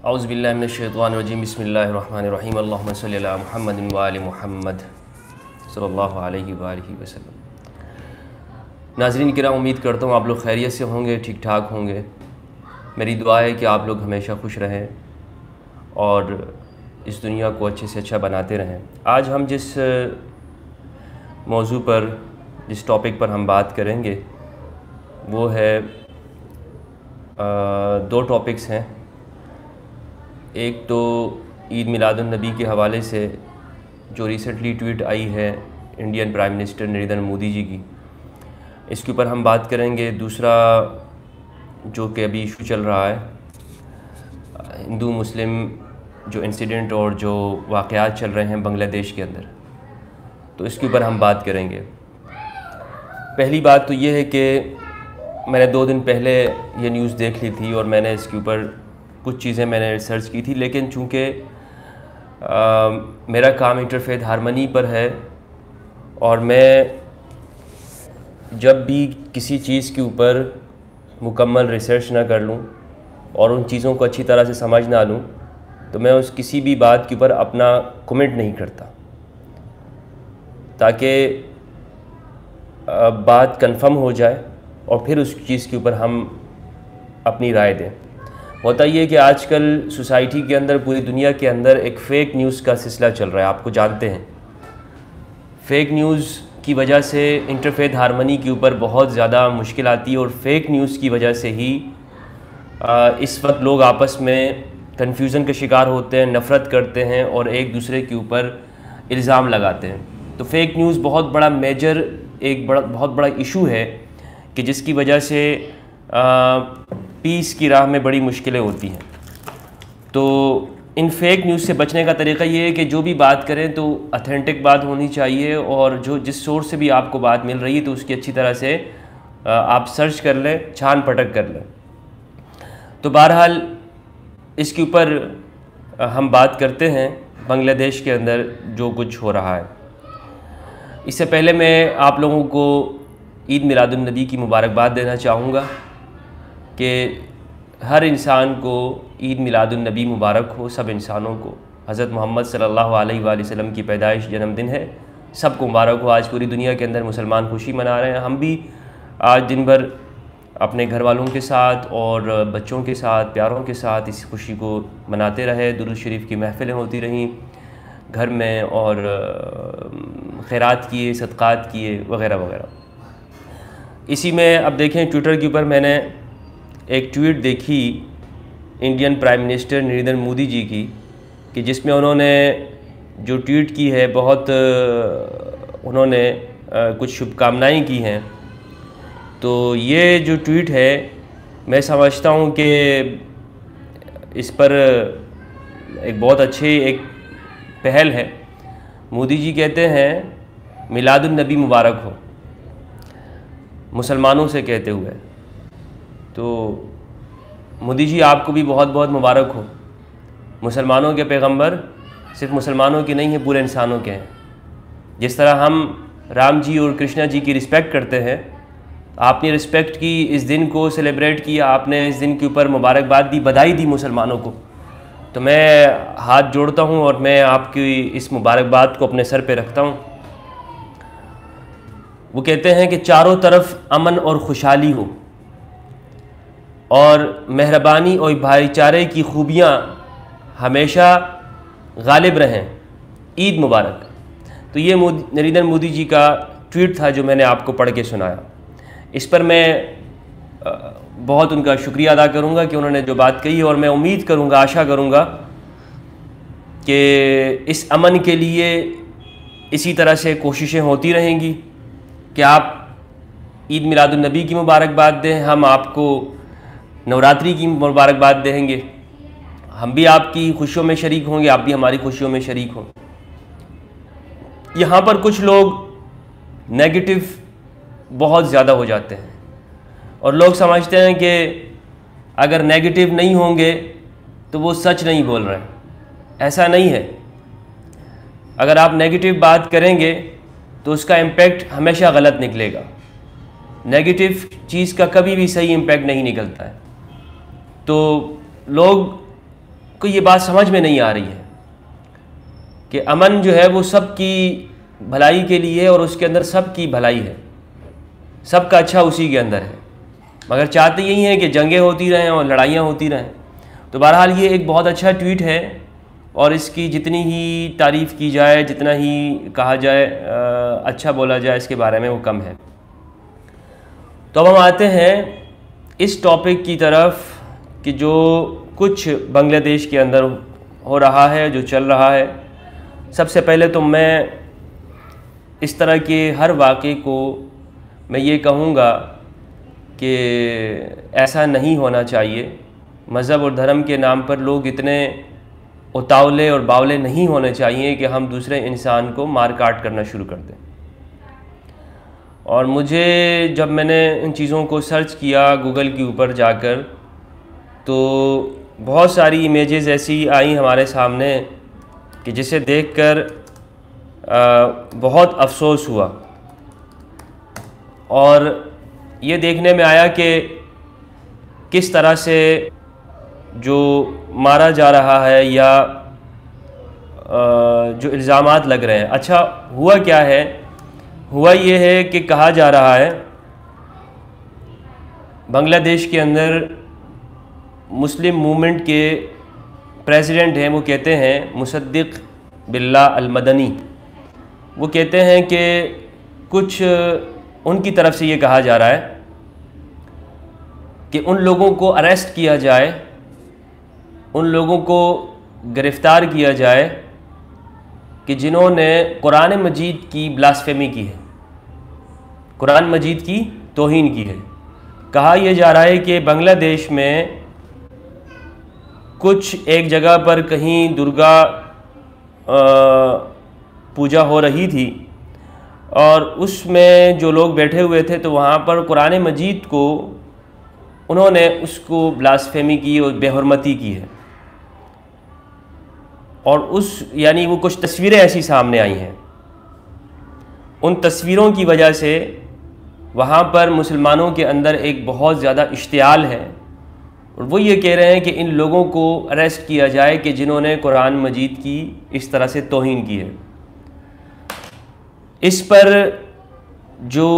औज़ुबिल्लाहि मिनश्शैतानिर्रजीम बिस्मिल्लाहिर्रहमानिर्रहीम अल्लाहुम्मा सल्लि अला मुहम्मदिन व आलि मुहम्मद सल्लल्लाहु अलैहि व आलिहि वसल्लम। नाज़रीन किराम, उम्मीद करता हूँ आप लोग खैरियत से होंगे, ठीक ठाक होंगे। मेरी दुआ है कि आप लोग हमेशा खुश रहें और इस दुनिया को अच्छे से अच्छा बनाते रहें। आज हम जिस मौजू पर, जिस टॉपिक पर हम बात करेंगे वो है दो टॉपिक्स हैं। एक तो ईद मिलादुन नबी के हवाले से जो रिसेंटली ट्वीट आई है Indian prime minister Narendra Modi ji की, इसके ऊपर हम बात करेंगे। दूसरा जो कि अभी इशू चल रहा है, हिंदू मुस्लिम जो इंसिडेंट और जो वाक़यात चल रहे हैं बांग्लादेश के अंदर, तो इसके ऊपर हम बात करेंगे। पहली बात तो ये है कि मैंने 2 दिन पहले ये न्यूज़ देख ली थी और मैंने इसके ऊपर कुछ चीज़ें मैंने रिसर्च की थी, लेकिन चूँकि मेरा काम इंटरफेथ हारमनी पर है और मैं जब भी किसी चीज़ के ऊपर मुकम्मल रिसर्च ना कर लूँ और उन चीज़ों को अच्छी तरह से समझ ना लूँ तो मैं उस किसी भी बात के ऊपर अपना कमेंट नहीं करता, ताकि बात कंफर्म हो जाए और फिर उस चीज़ के ऊपर हम अपनी राय दें। होता ये है कि आजकल सोसाइटी के अंदर, पूरी दुनिया के अंदर एक फ़ेक न्यूज़ का सिलसिला चल रहा है, आपको जानते हैं। फ़ेक न्यूज़ की वजह से इंटरफेथ हारमनी के ऊपर बहुत ज़्यादा मुश्किल आती है और फ़ेक न्यूज़ की वजह से ही इस वक्त लोग आपस में कन्फ्यूज़न का शिकार होते हैं, नफ़रत करते हैं और एक दूसरे के ऊपर इल्ज़ाम लगाते हैं। तो फ़ेक न्यूज़ बहुत बड़ा मेजर, बहुत बड़ा इशू है कि जिसकी वजह से पीस की राह में बड़ी मुश्किलें होती हैं। तो इन फेक न्यूज़ से बचने का तरीका ये है कि जो भी बात करें तो ऑथेंटिक बात होनी चाहिए और जो जिस सोर्स से भी आपको बात मिल रही है तो उसकी अच्छी तरह से आप सर्च कर लें, छान पटक कर लें। तो बहरहाल इसके ऊपर हम बात करते हैं बांग्लादेश के अंदर जो कुछ हो रहा है। इससे पहले मैं आप लोगों को ईद मिलादुन नबी की मुबारकबाद देना चाहूँगा कि हर इंसान को ईद मिलादुन नबी मुबारक हो। सब इंसानों को हज़रत मोहम्मद सल्लल्लाहु अलैहि वसल्लम की पैदाइश जन्मदिन है, सबको मुबारक हो। आज पूरी दुनिया के अंदर मुसलमान खुशी मना रहे हैं। हम भी आज दिन भर अपने घर वालों के साथ और बच्चों के साथ, प्यारों के साथ इस खुशी को मनाते रहे। दुरूद शरीफ की महफ़िलें होती रहीं घर में और खैरात किए, सदक़ात किए वग़ैरह वग़ैरह। इसी में अब देखें, ट्विटर के ऊपर मैंने एक ट्वीट देखी Indian prime minister Narendra Modi ji की, कि जिसमें उन्होंने जो ट्वीट की है, बहुत उन्होंने कुछ शुभकामनाएं की हैं। तो ये जो ट्वीट है, मैं समझता हूँ कि इस पर एक बहुत अच्छी एक पहल है। मोदी जी कहते हैं मिलादुन नबी मुबारक हो, मुसलमानों से कहते हुए। तो मोदी जी आपको भी बहुत बहुत मुबारक हो। मुसलमानों के पैगंबर सिर्फ मुसलमानों के नहीं हैं, पूरे इंसानों के हैं। जिस तरह हम राम जी और कृष्णा जी की रिस्पेक्ट करते हैं, आपने रिस्पेक्ट की, इस दिन को सेलिब्रेट किया, आपने इस दिन के ऊपर मुबारकबाद दी, बधाई दी मुसलमानों को। तो मैं हाथ जोड़ता हूँ और मैं आपकी इस मुबारकबाद को अपने सर पे रखता हूँ। वो कहते हैं कि चारों तरफ अमन और खुशहाली हो और मेहरबानी और भाईचारे की खूबियाँ हमेशा गालिब रहें। ईद मुबारक। तो ये नरेंद्र मोदी जी का ट्वीट था जो मैंने आपको पढ़ के सुनाया। इस पर मैं बहुत उनका शुक्रिया अदा करूंगा कि उन्होंने जो बात कही, और मैं उम्मीद करूंगा, आशा करूंगा कि इस अमन के लिए इसी तरह से कोशिशें होती रहेंगी कि आप ईद मिलादुन नबी की मुबारकबाद दें, हम आपको नवरात्रि की मुबारकबाद देंगे। हम भी आपकी खुशियों में शरीक होंगे, आप भी हमारी खुशियों में शरीक हों। यहाँ पर कुछ लोग नेगेटिव बहुत ज़्यादा हो जाते हैं और लोग समझते हैं कि अगर नेगेटिव नहीं होंगे तो वो सच नहीं बोल रहे हैं। ऐसा नहीं है। अगर आप नेगेटिव बात करेंगे तो उसका इम्पैक्ट हमेशा गलत निकलेगा। नेगेटिव चीज़ का कभी भी सही इम्पैक्ट नहीं निकलता है। तो लोग को ये बात समझ में नहीं आ रही है कि अमन जो है वो सबकी भलाई के लिए है और उसके अंदर सबकी भलाई है, सबका अच्छा उसी के अंदर है, मगर चाहते यही हैं कि जंगें होती रहें और लड़ाइयाँ होती रहें। तो बहरहाल ये एक बहुत अच्छा ट्वीट है और इसकी जितनी ही तारीफ़ की जाए, जितना ही कहा जाए, अच्छा बोला जाए इसके बारे में, वो कम है। तो अब हम आते हैं इस टॉपिक की तरफ कि जो कुछ बांग्लादेश के अंदर हो रहा है, जो चल रहा है। सबसे पहले तो मैं इस तरह के हर वाक़े को मैं ये कहूँगा कि ऐसा नहीं होना चाहिए। मज़हब और धर्म के नाम पर लोग इतने उतावले और बावले नहीं होने चाहिए कि हम दूसरे इंसान को मार काट करना शुरू कर दें। और मुझे जब मैंने इन चीज़ों को सर्च किया गूगल के ऊपर जाकर, तो बहुत सारी इमेजेस ऐसी आई हमारे सामने कि जिसे देखकर बहुत अफसोस हुआ। और ये देखने में आया कि किस तरह से जो मारा जा रहा है या जो इल्ज़ामात लग रहे हैं। अच्छा, हुआ क्या है? हुआ ये है कि कहा जा रहा है बांग्लादेश के अंदर मुस्लिम मूवमेंट के प्रेसिडेंट हैं, वो कहते हैं मुसद्दिक बिल्ला अल मदनी, वो कहते हैं कि कुछ उनकी तरफ से ये कहा जा रहा है कि उन लोगों को अरेस्ट किया जाए, उन लोगों को गिरफ़्तार किया जाए कि जिन्होंने कुरान मजीद की ब्लास्फेमी की है, कुरान मजीद की तौहीन की है। कहा यह जा रहा है कि बांग्लादेश में कुछ एक जगह पर कहीं दुर्गा पूजा हो रही थी और उसमें जो लोग बैठे हुए थे तो वहाँ पर कुरान मजीद को उन्होंने उसको ब्लास्फेमी की और बेहुरमती की है। और यानी वो कुछ तस्वीरें ऐसी सामने आई हैं, उन तस्वीरों की वजह से वहाँ पर मुसलमानों के अंदर एक बहुत ज़्यादा इश्तियाल है और वो ये कह रहे हैं कि इन लोगों को अरेस्ट किया जाए कि जिन्होंने कुरान मजीद की इस तरह से तौहीन की है। इस पर जो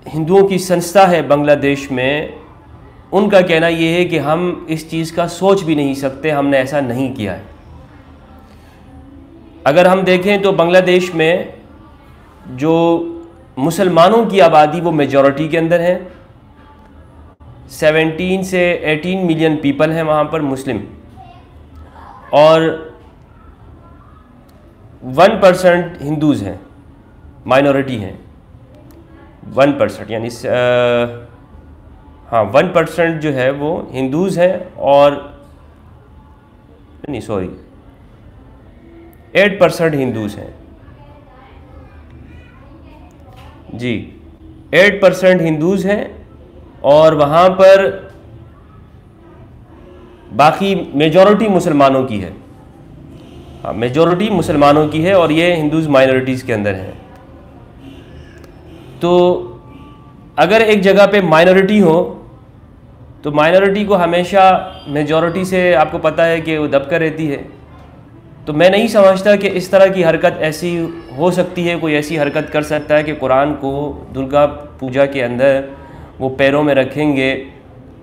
हिंदुओं की संस्था है बांग्लादेश में, उनका कहना ये है कि हम इस चीज़ का सोच भी नहीं सकते, हमने ऐसा नहीं किया है। अगर हम देखें तो बांग्लादेश में जो मुसलमानों की आबादी वो मेजॉरिटी के अंदर है, 17 से 18 मिलियन पीपल हैं वहाँ पर मुस्लिम, और 1% हिंदूज़ हैं, माइनॉरिटी हैं 1%, यानी 1% जो है वो हिंदूज़ हैं और 8% हिंदूज़ हैं जी, 8% हिंदूज़ हैं और वहाँ पर बाकी मेजॉरिटी मुसलमानों की है। हाँ, मेजॉरिटी मुसलमानों की है और ये हिंदूज़ माइनॉरिटीज़ के अंदर हैं। तो अगर एक जगह पे माइनॉरिटी हो तो माइनॉरिटी को हमेशा मेजॉरिटी से आपको पता है कि वो दबकर रहती है। तो मैं नहीं समझता कि इस तरह की हरकत ऐसी हो सकती है, कोई ऐसी हरकत कर सकता है कि कुरान को दुर्गा पूजा के अंदर वो पैरों में रखेंगे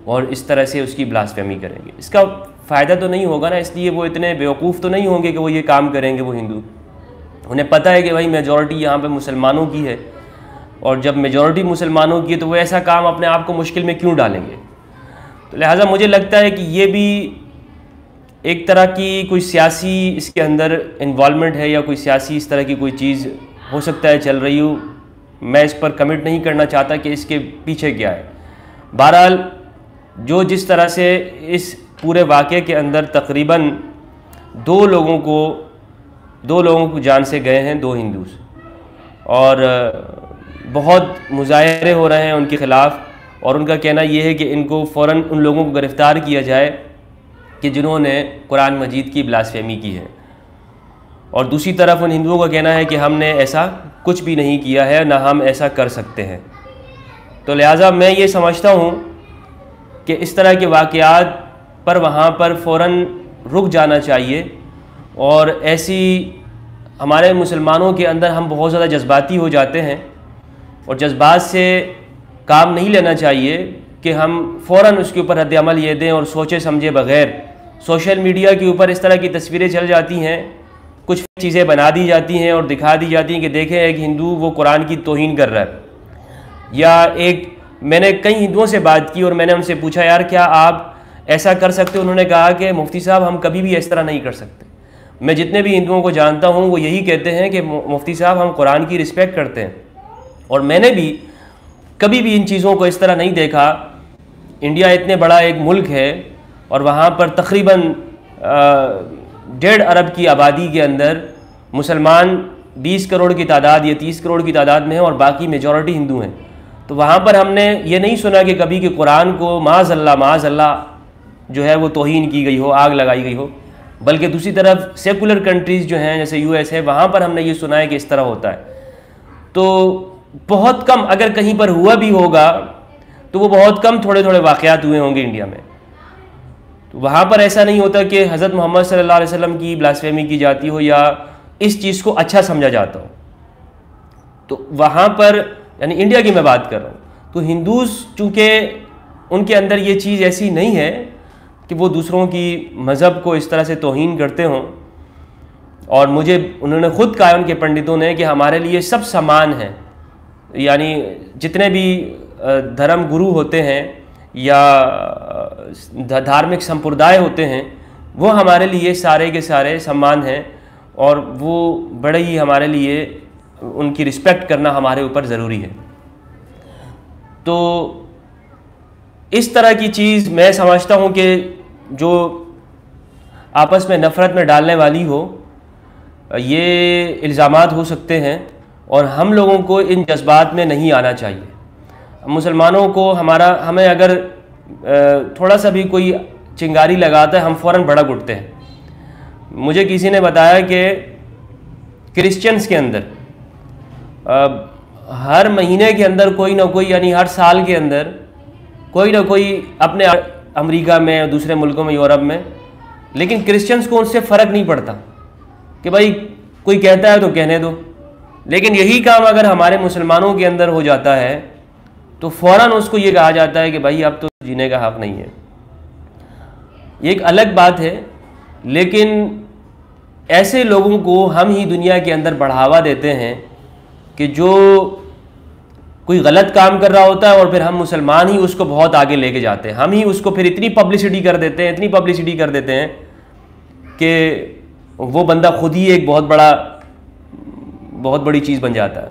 और इस तरह से उसकी ब्लास्फेमी करेंगे। इसका फ़ायदा तो नहीं होगा ना, इसलिए वो इतने बेवकूफ़ तो नहीं होंगे कि वो ये काम करेंगे। वो हिंदू, उन्हें पता है कि भाई मेजॉरिटी यहाँ पे मुसलमानों की है और जब मेजॉरिटी मुसलमानों की है तो वो ऐसा काम अपने आप को मुश्किल में क्यों डालेंगे। तो लिहाजा मुझे लगता है कि ये भी एक तरह की कोई सियासी इसके अंदर इन्वॉल्वमेंट है या कोई सियासी इस तरह की कोई चीज़ हो सकता है चल रही हो। मैं इस पर कमिट नहीं करना चाहता कि इसके पीछे क्या है। बहरहाल जो जिस तरह से इस पूरे वाक़े के अंदर तकरीबन दो लोगों को जान से गए हैं, 2 हिंदूज़, और बहुत मुज़ाहरे हो रहे हैं उनके ख़िलाफ़। और उनका कहना यह है कि इनको फ़ौरन उन लोगों को गिरफ़्तार किया जाए कि जिन्होंने कुरान मजीद की ब्लास्फेमी की है। और दूसरी तरफ उन हिंदुओं का कहना है कि हमने ऐसा कुछ भी नहीं किया है, ना हम ऐसा कर सकते हैं। तो लिहाजा मैं ये समझता हूँ कि इस तरह के वाक़यात पर वहाँ पर फ़ौरन रुक जाना चाहिए। और ऐसी हमारे मुसलमानों के अंदर हम बहुत ज़्यादा जज्बाती हो जाते हैं और जज्बात से काम नहीं लेना चाहिए कि हम फ़ौरन उसके ऊपर रद्द अमल ये दें और सोचे समझे बग़ैर सोशल मीडिया के ऊपर इस तरह की तस्वीरें चल जाती हैं, कुछ चीज़ें बना दी जाती हैं और दिखा दी जाती हैं कि देखें एक हिंदू वो कुरान की तौहीन कर रहा है। या मैंने कई हिंदुओं से बात की और मैंने उनसे पूछा यार क्या आप ऐसा कर सकते हो? उन्होंने कहा कि मुफ्ती साहब हम कभी भी इस तरह नहीं कर सकते। मैं जितने भी हिंदुओं को जानता हूँ वो यही कहते हैं कि मुफ्ती साहब हम कुरान की रिस्पेक्ट करते हैं, और मैंने भी कभी भी इन चीज़ों को इस तरह नहीं देखा। इंडिया इतने बड़ा एक मुल्क है और वहाँ पर तकरीबन 1.5 अरब की आबादी के अंदर मुसलमान 20 करोड़ की तादाद या 30 करोड़ की तादाद में है और बाकी मेजॉरिटी हिंदू हैं। तो वहाँ पर हमने ये नहीं सुना कि कभी कि कुरान को माज़अल्लाह जो है वो तौहीन की गई हो, आग लगाई गई हो। बल्कि दूसरी तरफ सेकुलर कंट्रीज़ जो हैं जैसे US है, वहाँ पर हमने ये सुना है कि इस तरह होता है। तो बहुत कम, अगर कहीं पर हुआ भी होगा तो वो बहुत कम थोड़े थोड़े वाक़यात हुए होंगे इंडिया में। तो वहाँ पर ऐसा नहीं होता कि हज़रत मोहम्मद सल्लल्लाहु अलैहि वसल्लम की ब्लास्फेमी की जाती हो या इस चीज़ को अच्छा समझा जाता हो। तो वहाँ पर, यानी इंडिया की मैं बात कर रहा हूँ, तो हिंदूज़ चूँकि उनके अंदर ये चीज़ ऐसी नहीं है कि वो दूसरों की मज़हब को इस तरह से तौहीन करते हों। और मुझे उन्होंने ख़ुद कहा, उनके पंडितों ने, कि हमारे लिए सब समान हैं, यानी जितने भी धर्म गुरु होते हैं या धार्मिक संप्रदाय होते हैं वो हमारे लिए सारे के सारे समान हैं और वो बड़े ही हमारे लिए उनकी रिस्पेक्ट करना हमारे ऊपर ज़रूरी है। तो इस तरह की चीज़ मैं समझता हूँ कि जो आपस में नफ़रत में डालने वाली हो, ये इल्ज़ामात हो सकते हैं और हम लोगों को इन जज्बात में नहीं आना चाहिए। मुसलमानों को हमें अगर थोड़ा सा भी कोई चिंगारी लगाता है हम फ़ौरन भड़क उठते हैं। मुझे किसी ने बताया कि क्रिश्चियंस के अंदर हर महीने के अंदर कोई ना कोई, यानी हर साल के अंदर कोई ना कोई, अपने अमेरिका में, दूसरे मुल्कों में, यूरोप में, लेकिन क्रिश्चियंस को उससे फ़र्क नहीं पड़ता कि भाई कोई कहता है तो कहने दो। लेकिन यही काम अगर हमारे मुसलमानों के अंदर हो जाता है तो फ़ौरन उसको ये कहा जाता है कि भाई अब तो जीने का हक़ नहीं है। ये एक अलग बात है, लेकिन ऐसे लोगों को हम ही दुनिया के अंदर बढ़ावा देते हैं कि जो कोई गलत काम कर रहा होता है और फिर हम मुसलमान ही उसको बहुत आगे लेके जाते हैं। हम ही उसको फिर इतनी पब्लिसिटी कर देते हैं, इतनी पब्लिसिटी कर देते हैं कि वो बंदा खुद ही एक बहुत बड़ी चीज़ बन जाता है।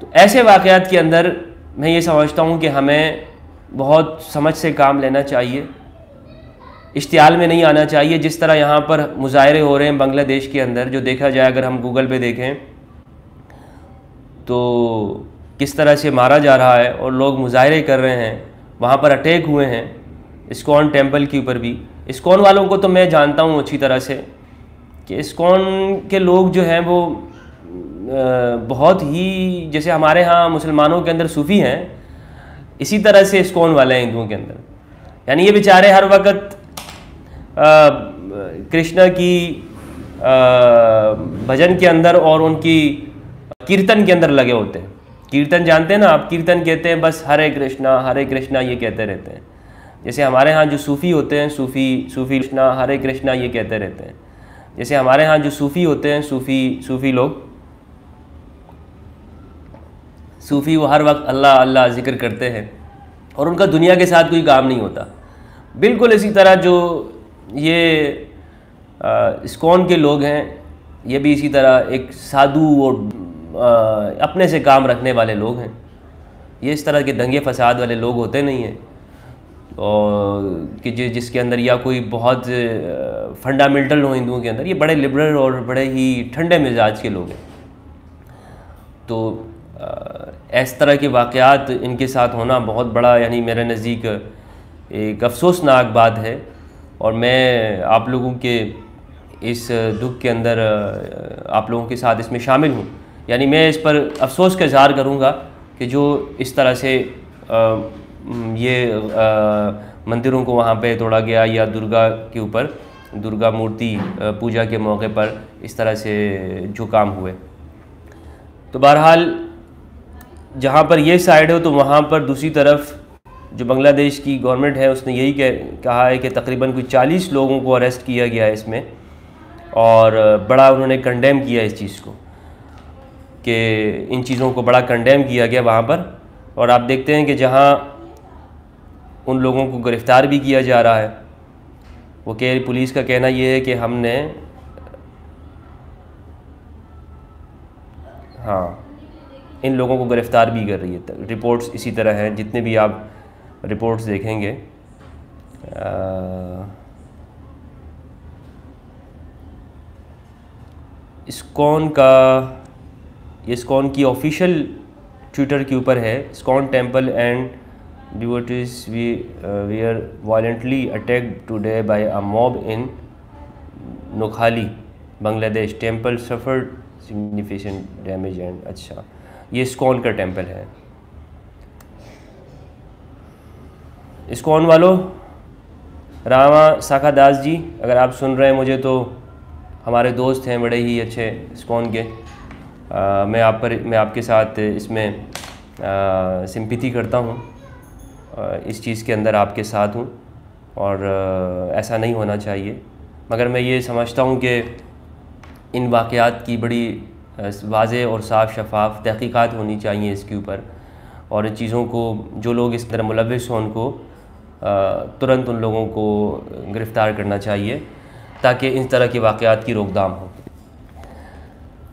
तो ऐसे वाक़यात के अंदर मैं ये समझता हूँ कि हमें बहुत समझ से काम लेना चाहिए, इश्तियाल में नहीं आना चाहिए। जिस तरह यहाँ पर मुज़ाहरे हो रहे हैं बांग्लादेश के अंदर, जो देखा जाए अगर हम गूगल पे देखें तो किस तरह से मारा जा रहा है और लोग मुज़ाहरे कर रहे हैं। वहाँ पर अटैक हुए हैं इस्कॉन टेम्पल के ऊपर भी। इस्कॉन वालों को तो मैं जानता हूँ अच्छी तरह से कि इस्कॉन के लोग जो हैं वो बहुत ही, जैसे हमारे यहाँ मुसलमानों के अंदर सूफ़ी हैं, इसी तरह से इस्कॉन वाले हैं हिंदुओं के अंदर। यानी ये बेचारे हर वक्त कृष्ण की भजन के अंदर और उनकी कीर्तन के अंदर लगे होते हैं। कीर्तन जानते हैं ना आप? कीर्तन कहते हैं बस हरे कृष्णा ये कहते रहते हैं। जैसे हमारे यहाँ जो सूफ़ी होते हैं, सूफ़ी कृष्णा हरे कृष्णा ये कहते रहते हैं। जैसे हमारे यहाँ जो सूफ़ी होते हैं, सूफ़ी लोग, सूफ़ी वो हर वक्त अल्लाह अल्लाह ज़िक्र करते हैं और उनका दुनिया के साथ कोई काम नहीं होता। बिल्कुल इसी तरह जो ये इस्कॉन के लोग हैं, ये भी इसी तरह एक साधु और अपने से काम रखने वाले लोग हैं। ये इस तरह के दंगे फसाद वाले लोग होते नहीं हैं और कि जिसके अंदर या कोई बहुत फंडामेंटल हो हिंदुओं के अंदर। ये बड़े लिबरल और बड़े ही ठंडे मिजाज के लोग हैं। तो इस तरह के वाक़यात इनके साथ होना बहुत बड़ा, यानी मेरे नज़दीक एक अफसोसनाक बात है और मैं आप लोगों के इस दुख के अंदर आप लोगों के साथ इसमें शामिल हूँ। यानी मैं इस पर अफसोस का इज़हार करूँगा कि जो इस तरह से ये मंदिरों को वहाँ पे तोड़ा गया, या दुर्गा के ऊपर दुर्गा मूर्ति पूजा के मौके पर इस तरह से जो काम हुए। तो बहरहाल जहाँ पर ये साइड हो तो वहाँ पर दूसरी तरफ जो बांग्लादेश की गवर्नमेंट है उसने यही कहा है कि तकरीबन कोई 40 लोगों को अरेस्ट किया गया है इसमें, और बड़ा उन्होंने कंडेम किया इस चीज़ को, कि इन चीज़ों को बड़ा कंडेम किया गया वहाँ पर। और आप देखते हैं कि जहाँ उन लोगों को गिरफ़्तार भी किया जा रहा है, वो कि पुलिस का कहना ये है कि हमने इन लोगों को गिरफ़्तार भी कर रही है। रिपोर्ट्स इसी तरह हैं, जितने भी आप रिपोर्ट्स देखेंगे। इस्कॉन की ऑफिशियल ट्विटर के ऊपर है, ISKCON temple and devotees were violently attacked today by a mob in Noakhali Bangladesh, temple suffered significant damage and. अच्छा, ये इस्कॉन का टेम्पल है। इस्कॉन वालों, रामा साखा दास जी, अगर आप सुन रहे हैं मुझे तो हमारे दोस्त हैं बड़े ही अच्छे इस्कॉन के। मैं आपके साथ इसमें सिंपैथी करता हूँ, इस चीज़ के अंदर आपके साथ हूँ, और ऐसा नहीं होना चाहिए। मगर मैं ये समझता हूँ कि इन वाक़यात की बड़ी वाज़ेह और साफ़ शफाफ तहक़ीक़ात होनी चाहिए इसके ऊपर, और इन चीज़ों को जो लोग इस तरह मुलव्विस हों उनको तुरंत उन लोगों को गिरफ़्तार करना चाहिए ताकि इस तरह के वाक़यात की रोकथाम हो।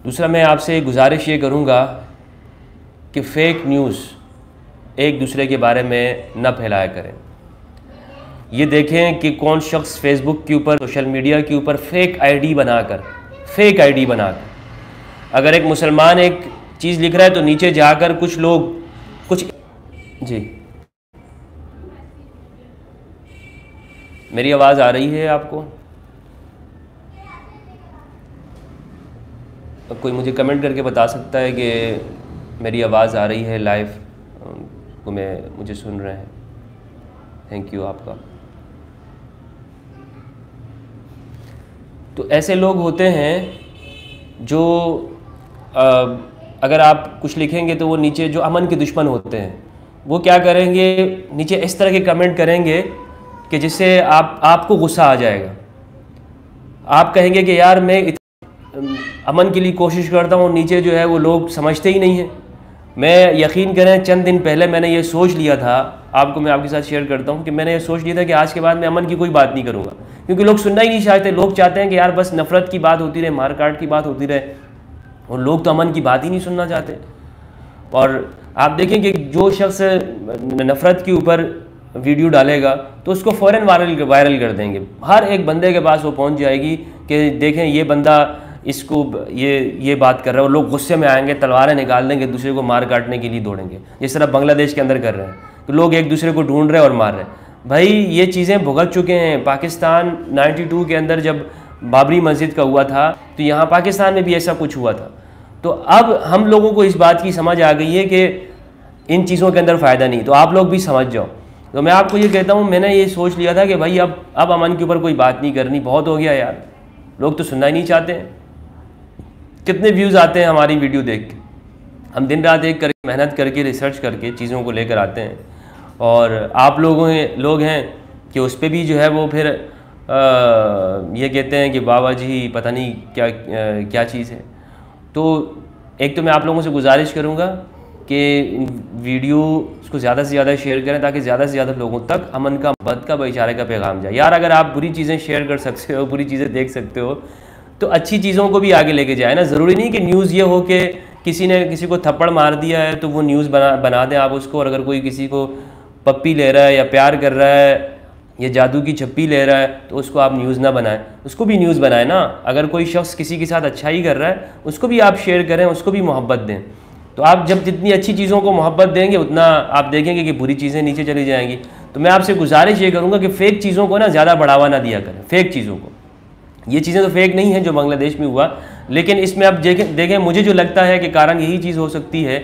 दूसरा, मैं आपसे गुजारिश ये करूँगा कि फ़ेक न्यूज़ एक दूसरे के बारे में न फैलाया करें। ये देखें कि कौन शख्स फ़ेसबुक के ऊपर, सोशल मीडिया के ऊपर फ़ेक आईडी बनाकर अगर एक मुसलमान एक चीज़ लिख रहा है तो नीचे जाकर कुछ लोग जी, मेरी आवाज़ आ रही है आपको? तो कोई मुझे कमेंट करके बता सकता है कि मेरी आवाज़ आ रही है लाइव, को मुझे सुन रहे हैं? थैंक यू आपका। तो ऐसे लोग होते हैं जो अगर आप कुछ लिखेंगे तो वो नीचे जो अमन के दुश्मन होते हैं वो क्या करेंगे, नीचे इस तरह के कमेंट करेंगे कि जिससे आपको गुस्सा आ जाएगा। आप कहेंगे कि यार मैं अमन के लिए कोशिश करता हूँ, नीचे जो है वो लोग समझते ही नहीं हैं। मैं यकीन करें, चंद दिन पहले मैंने ये सोच लिया था, मैं आपके साथ शेयर करता हूँ कि मैंने ये सोच लिया था कि आज के बाद मैं अमन की कोई बात नहीं करूँगा, क्योंकि लोग सुनना ही नहीं चाहते। लोग चाहते हैं कि यार बस नफ़रत की बात होती रहे, मार काट की बात होती रहे, और लोग तो अमन की बात ही नहीं सुनना चाहते। और आप देखें कि जो शख्स नफ़रत के ऊपर वीडियो डालेगा तो उसको फ़ौरन वायरल कर देंगे। हर एक बंदे के पास वो पहुंच जाएगी कि देखें ये बंदा इसको ये बात कर रहा है, और लोग गुस्से में आएंगे, तलवारें निकाल देंगे, दूसरे को मार काटने के लिए दौड़ेंगे, जिस तरह बांग्लादेश के अंदर कर रहे हैं। तो लोग एक दूसरे को ढूंढ रहे हैं और मार रहे हैं। भाई ये चीज़ें भुगत चुके हैं। पाकिस्तान 92 के अंदर जब बाबरी मस्जिद का हुआ था तो यहाँ पाकिस्तान में भी ऐसा कुछ हुआ था। तो अब हम लोगों को इस बात की समझ आ गई है कि इन चीज़ों के अंदर फ़ायदा नहीं, तो आप लोग भी समझ जाओ। तो मैं आपको ये कहता हूँ, मैंने ये सोच लिया था कि भाई अब अमन के ऊपर कोई बात नहीं करनी, बहुत हो गया यार, लोग तो सुनना ही नहीं चाहते हैं। कितने व्यूज़ आते हैं हमारी वीडियो देख के, हम दिन रात एक करके मेहनत करके रिसर्च करके चीज़ों को लेकर आते हैं, और आप लोग हैं कि उस पर भी जो है वो फिर ये कहते हैं कि बाबा जी पता नहीं क्या चीज़ है। तो एक तो मैं आप लोगों से गुजारिश करूँगा कि वीडियो उसको ज़्यादा से ज़्यादा शेयर करें ताकि ज़्यादा से ज़्यादा लोगों तक अमन का, मोहब्बत का, भाईचारे का पैगाम जाए। यार अगर आप बुरी चीज़ें शेयर कर सकते हो, बुरी चीज़ें देख सकते हो, तो अच्छी चीज़ों को भी आगे लेके जाए ना। ज़रूरी नहीं कि न्यूज़ ये हो कि किसी ने किसी को थप्पड़ मार दिया है तो वो न्यूज़ बना दें आप उसको, और अगर कोई किसी को पप्पी ले रहा है या प्यार कर रहा है या जादू की छप्पी ले रहा है तो उसको आप न्यूज़ ना बनाएं, उसको भी न्यूज़ बनाएं ना। अगर कोई शख्स किसी के साथ अच्छाई कर रहा है उसको भी आप शेयर करें, उसको भी मोहब्बत दें। तो आप जब जितनी अच्छी चीज़ों को मोहब्बत देंगे उतना आप देखेंगे कि बुरी चीज़ें नीचे चली जाएंगी। तो मैं आपसे गुजारिश ये करूँगा कि फ़ेक चीज़ों को ना ज़्यादा बढ़ावा ना दिया करें। फ़ेक चीज़ों को, ये चीज़ें तो फ़ेक नहीं हैं जो बांग्लादेश में हुआ, लेकिन इसमें आप देखें मुझे जो लगता है कि कारण यही चीज़ हो सकती है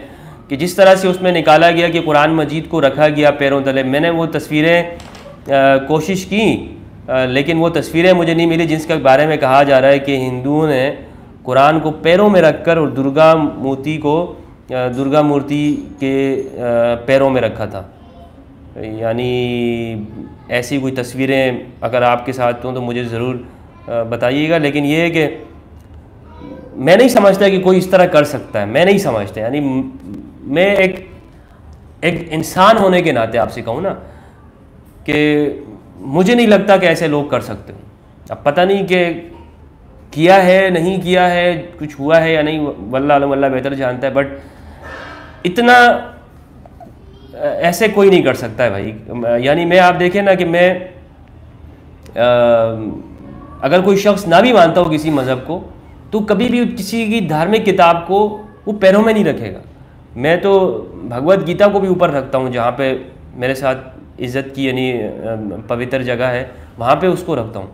कि जिस तरह से उसमें निकाला गया कि कुरान मजीद को रखा गया पैरों तले। मैंने वो तस्वीरें कोशिश की, लेकिन वो तस्वीरें मुझे नहीं मिली जिसके बारे में कहा जा रहा है कि हिंदुओं ने कुरान को पैरों में रखकर और दुर्गा मूर्ति के पैरों में रखा था। यानी ऐसी कोई तस्वीरें अगर आपके साथ हों तो मुझे ज़रूर बताइएगा। लेकिन ये है कि मैं नहीं समझता कि कोई इस तरह कर सकता है, मैं नहीं समझता। यानी मैं एक इंसान होने के नाते आपसे कहूँ ना कि मुझे नहीं लगता कि ऐसे लोग कर सकते हो। अब पता नहीं कि किया है नहीं किया है, कुछ हुआ है या नहीं, वल्लाह बेहतर जानता है, बट इतना ऐसे कोई नहीं कर सकता है भाई। यानी मैं, आप देखें ना कि मैं अगर कोई शख्स ना भी मानता हो किसी मज़हब को तो कभी भी किसी की धार्मिक किताब को वो पैरों में नहीं रखेगा। मैं तो भगवत गीता को भी ऊपर रखता हूँ, जहाँ पे मेरे साथ इज़्ज़त की यानी पवित्र जगह है वहाँ पे उसको रखता हूँ।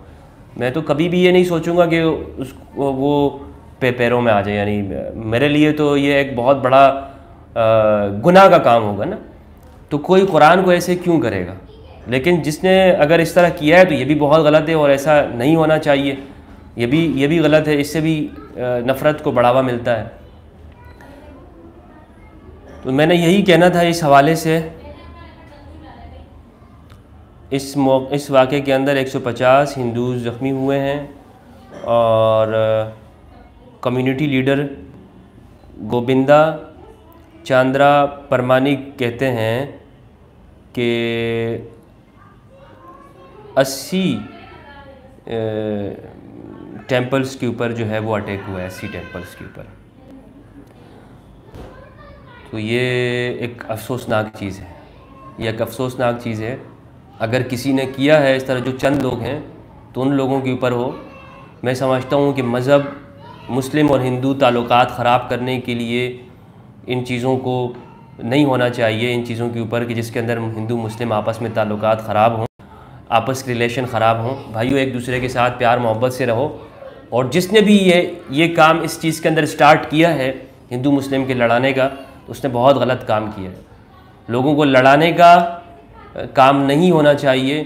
मैं तो कभी भी ये नहीं सोचूंगा कि उसको वो पैरों में आ जाए। यानी मेरे लिए तो ये एक बहुत बड़ा गुनाह का काम होगा ना, तो कोई कुरान को ऐसे क्यों करेगा। लेकिन जिसने अगर इस तरह किया है तो ये भी बहुत गलत है और ऐसा नहीं होना चाहिए, ये भी गलत है, इससे भी नफ़रत को बढ़ावा मिलता है। तो मैंने यही कहना था इस हवाले से। इस वाक़े के अंदर 150 हिंदूज़ ज़ख्मी हुए हैं और कम्युनिटी लीडर गोविंदा चांद्रा परमानिक कहते हैं कि 80 टेम्पल्स के ऊपर जो है वो अटैक हुआ है, 80 टेम्पल्स के ऊपर। तो ये एक अफसोसनाक चीज़ है, ये एक अफसोसनाक चीज़ है। अगर किसी ने किया है इस तरह, जो चंद लोग हैं, तो उन लोगों के ऊपर हो। मैं समझता हूँ कि मज़हब, मुस्लिम और हिंदू ताल्लुकात ख़राब करने के लिए इन चीज़ों को नहीं होना चाहिए, इन चीज़ों के ऊपर कि जिसके अंदर हिंदू मुस्लिम आपस में ताल्लुकात ख़राब हों, आपस के रिलेशन ख़राब हों। भाइयों, एक दूसरे के साथ प्यार मोहब्बत से रहो। और जिसने भी ये काम इस चीज़ के अंदर स्टार्ट किया है हिंदू मुस्लिम के लड़ाने का, तो उसने बहुत गलत काम किया है। लोगों को लड़ाने का काम नहीं होना चाहिए।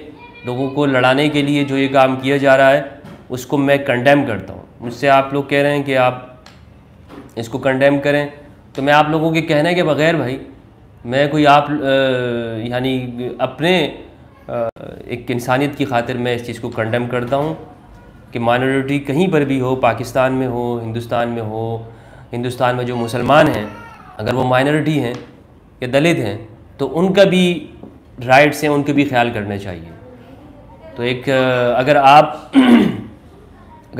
लोगों को लड़ाने के लिए जो ये काम किया जा रहा है उसको मैं कंडेम करता हूँ। मुझसे आप लोग कह रहे हैं कि आप इसको कंडेम करें, तो मैं आप लोगों के कहने के बग़ैर भाई, मैं कोई आप यानी अपने एक इंसानियत की खातिर मैं इस चीज़ को कंडेम करता हूँ कि माइनॉरिटी कहीं पर भी हो, पाकिस्तान में हो, हिंदुस्तान में हो, हिंदुस्तान में जो मुसलमान हैं अगर वो माइनॉरिटी हैं या दलित हैं तो उनका भी राइट्स हैं, उनके भी ख्याल करने चाहिए। तो एक अगर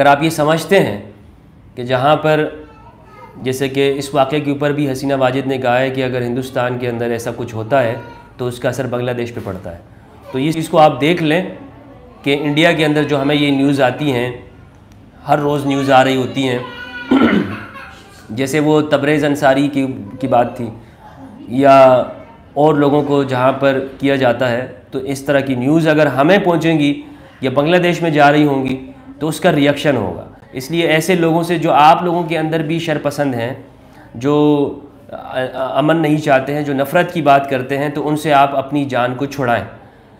आप ये समझते हैं कि जहाँ पर, जैसे कि इस वाक़े के ऊपर भी हसीना वाजिद ने कहा है कि अगर हिंदुस्तान के अंदर ऐसा कुछ होता है तो उसका असर बांग्लादेश पे पड़ता है। तो ये चीज़ को आप देख लें कि इंडिया के अंदर जो हमें ये न्यूज़ आती हैं, हर रोज़ न्यूज़ आ रही होती हैं, जैसे वो तबरेज़ अंसारी की बात थी या और लोगों को जहाँ पर किया जाता है, तो इस तरह की न्यूज़ अगर हमें पहुँचेंगी या बांग्लादेश में जा रही होंगी तो उसका रिएक्शन होगा। इसलिए ऐसे लोगों से, जो आप लोगों के अंदर भी शरपसंद हैं, जो अमन नहीं चाहते हैं, जो नफ़रत की बात करते हैं, तो उनसे आप अपनी जान को छुड़ाएं।